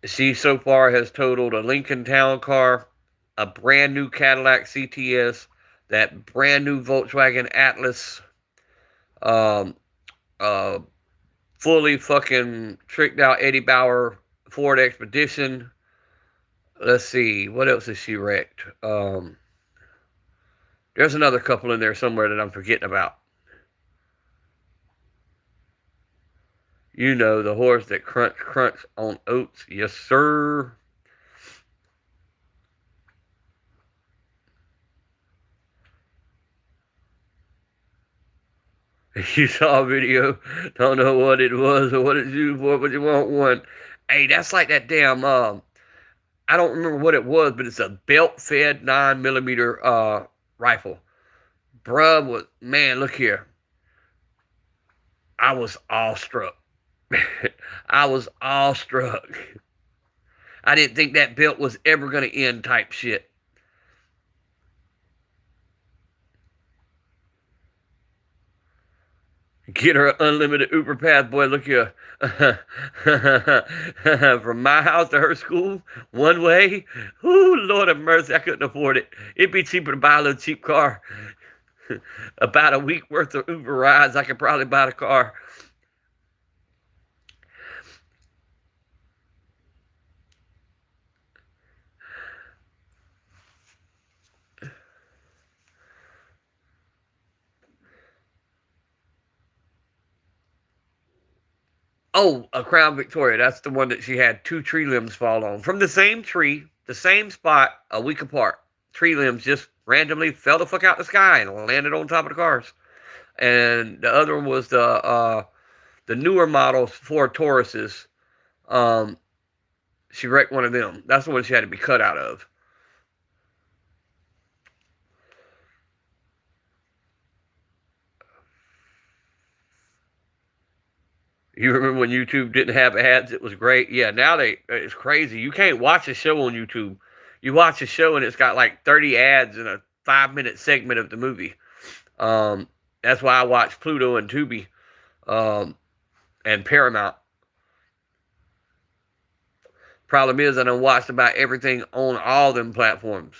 She so far has totaled a Lincoln Town Car, a brand new Cadillac CTS, that brand new Volkswagen Atlas, um, uh, fully fucking tricked out Eddie Bauer Ford Expedition. Let's see, what else has she wrecked? There's another couple in there somewhere that I'm forgetting about. You know, the horse that crunch on oats. Yes, sir. You saw a video, don't know what it was or what it's used for, but you want one. Hey, that's like that damn, I don't remember what it was, but it's a belt-fed 9mm rifle. Bruh, was, man, look here. I was awestruck. I was awestruck. I didn't think that belt was ever going to end type shit. Get her an unlimited Uber pass, boy. Look here. From my house to her school, one way. Ooh, Lord of mercy, I couldn't afford it. It'd be cheaper to buy a little cheap car. About a week worth of Uber rides, I could probably buy the car. Oh, a Crown Victoria. That's the one that she had two tree limbs fall on from the same tree, the same spot, a week apart. Tree limbs just randomly fell the fuck out the sky and landed on top of the cars. And the other one was the newer models, Ford Tauruses. Um, she wrecked one of them. That's the one she had to be cut out of. You remember when YouTube didn't have ads? It was great. Yeah, now it's crazy. You can't watch a show on YouTube. You watch a show and it's got like 30 ads in a 5 minute segment of the movie. Um, that's why I watch Pluto and Tubi, um, and Paramount. Problem is, I don't watch about everything on all them platforms.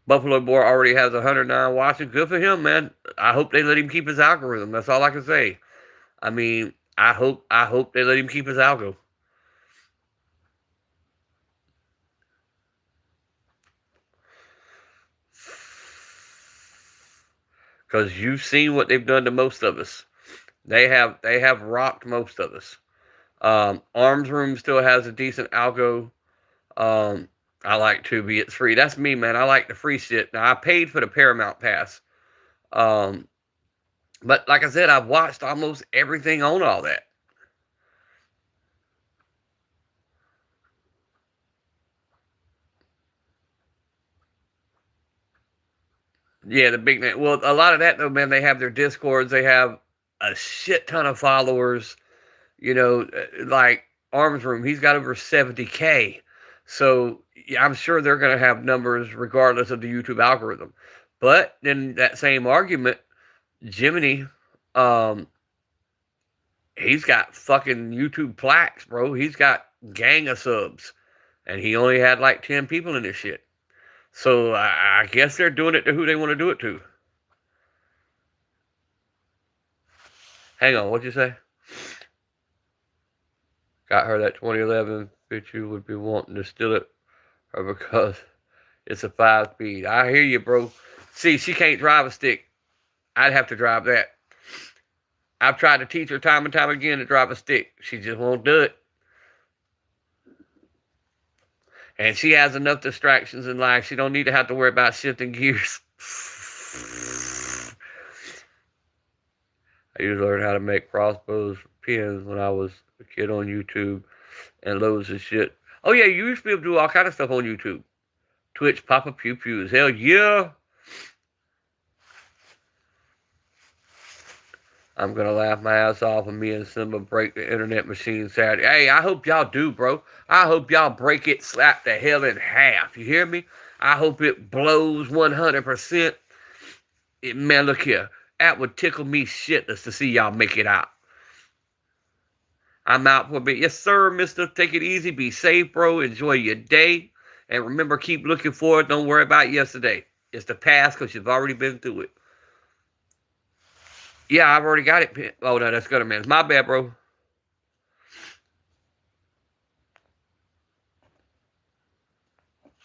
Buffalo Boy already has 109 watching. Good for him, man. I hope they let him keep his algorithm. That's all I can say. I mean, I hope they let him keep his algo. Because you've seen what they've done to most of us. They have rocked most of us. Arms Room still has a decent algo. Um, I like Tubi. It's free. That's me, man. I like the free shit. Now I paid for the Paramount Pass. Um, but like I said, I've watched almost everything on all that. Yeah, the big name. Well, a lot of that though, man. They have their discords. They have a shit ton of followers. Like Arms Room, he's got over 70K. So yeah, I'm sure they're going to have numbers regardless of the YouTube algorithm. But then that same argument, Jiminy, um, he's got fucking YouTube plaques, bro. He's got gang of subs, and he only had like 10 people in this shit. So I guess they're doing it to who they want to do it to. Hang on, what'd you say? Got her that 2011 picture would be wanting to steal it because it's a 5-speed. I hear you, bro. See, she can't drive a stick. I'd have to drive that. I've tried to teach her time and time again to drive a stick. She just won't do it. And she has enough distractions in life. She don't need to have to worry about shifting gears. I used to learn how to make crossbows pins when I was a kid on YouTube and loads of shit. Oh yeah, you used to be able to do all kind of stuff on YouTube. Twitch, PapasPewPews. Hell yeah. I'm going to laugh my ass off and me and Simba break the internet machine Saturday. Hey, I hope y'all do, bro. I hope y'all break it, slap the hell in half. You hear me? I hope it blows 100%. Man, look here. That would tickle me shitless to see y'all make it out. I'm out for a bit. Yes, sir, mister. Take it easy. Be safe, bro. Enjoy your day. And remember, keep looking forward. Don't worry about yesterday. It's the past because you've already been through it. Yeah, I've already got it. Oh, no, that's good, man. It's my bad, bro.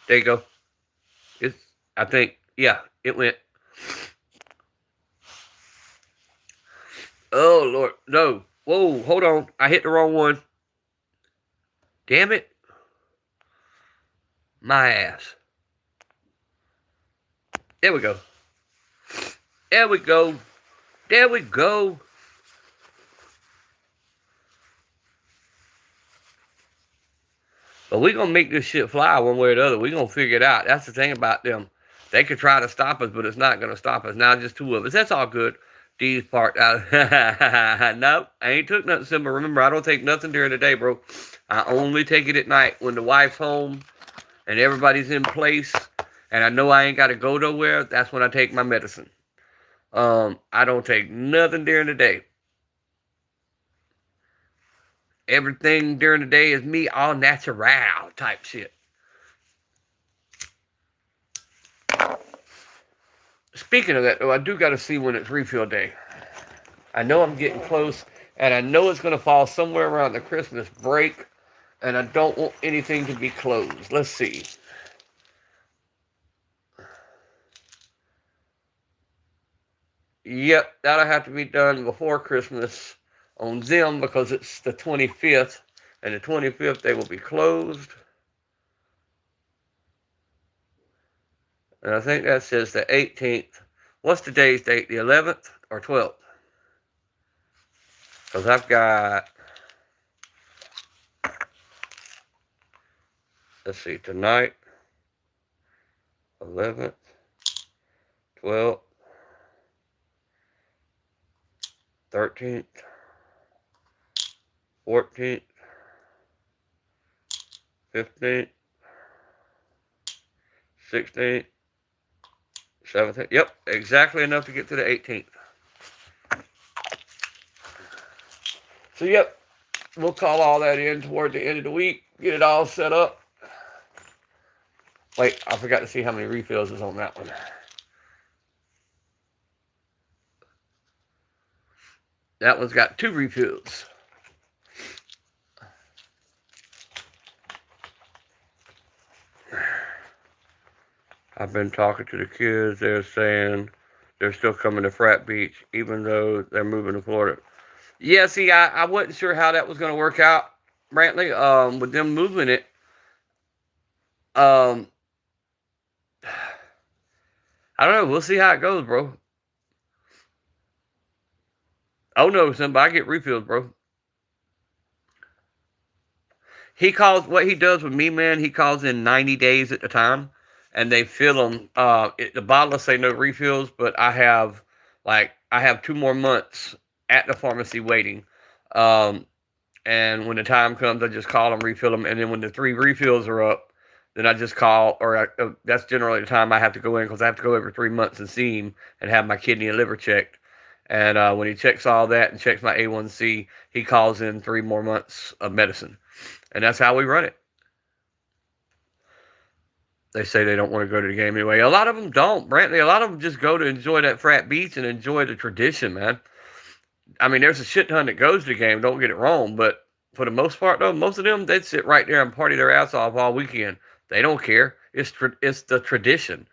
There you go. I think, yeah, it went. Oh, Lord. No. Whoa, hold on. I hit the wrong one. Damn it. My ass. There we go. There we go. There we go. But we're going to make this shit fly one way or the other. We're going to figure it out. That's the thing about them. They could try to stop us, but it's not going to stop us. Now just two of us. That's all good. D's parked out. Nope. I ain't took nothing, Simba. Remember, I don't take nothing during the day, bro. I only take it at night when the wife's home and everybody's in place and I know I ain't got to go nowhere. That's when I take my medicine. I don't take nothing during the day. Everything during the day is me, all natural type shit. Speaking of that, though, I do got to see when it's refill day. I know I'm getting close, and I know it's going to fall somewhere around the Christmas break, and I don't want anything to be closed. Let's see. Yep, that'll have to be done before Christmas on them because it's the 25th, and the 25th they will be closed. And I think that says the 18th. What's today's date? The 11th or 12th? Because I've got, let's see, tonight, 11th, 12th, 13th, 14th, 15th, 16th, 17th. Yep, exactly enough to get to the 18th. So, yep, we'll call all that in toward the end of the week, get it all set up. Wait, I forgot to see how many refills is on that one. That one's got 2 refills. I've been talking to the kids. They're saying they're still coming to Frat Beach, even though they're moving to Florida. Yeah, see, I wasn't sure how that was going to work out, Brantley, with them moving it. I don't know. We'll see how it goes, bro. Oh, no, Simba, I get refills, bro. He calls, what he does with me, man, he calls in 90 days at the time, and they fill them. The bottles say no refills, but I have 2 more months at the pharmacy waiting. And when the time comes, I just call them, refill them, and then when the 3 refills are up, then I just call, that's generally the time I have to go in, because I have to go every 3 months and see him and have my kidney and liver checked. And when he checks all that and checks my A1C, he calls in 3 more months of medicine. And that's how we run it. They say they don't want to go to the game anyway. A lot of them don't, Brantley. A lot of them just go to enjoy that frat beach and enjoy the tradition, man. I mean, there's a shit ton that goes to the game, don't get it wrong. But for the most part, though, most of them, they'd sit right there and party their ass off all weekend. They don't care. It's the tradition.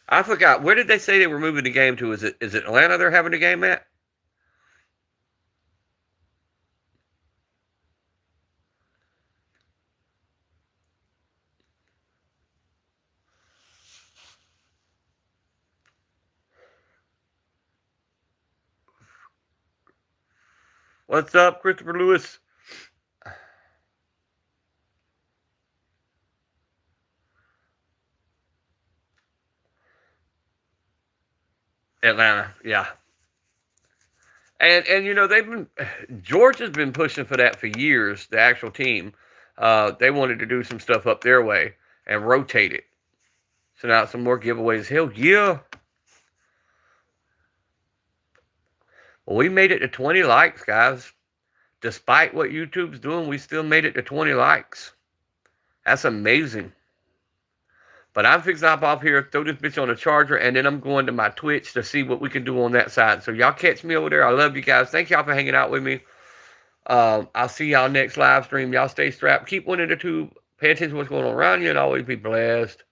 I forgot. Where did they say they were moving the game to? Is it Atlanta they're having the game at? What's up, Christopher Lewis? Atlanta, yeah. And you know, Georgia's been pushing for that for years, the actual team. They wanted to do some stuff up their way and rotate it. So now some more giveaways. Hell yeah. Well, we made it to 20 likes, guys. Despite what YouTube's doing, we still made it to 20 likes. That's amazing. But I'm fixing to hop off here, throw this bitch on the charger, and then I'm going to my Twitch to see what we can do on that side. So y'all catch me over there. I love you guys. Thank y'all for hanging out with me. I'll see y'all next live stream. Y'all stay strapped. Keep winning the tube. Pay attention to what's going on around you, and always be blessed.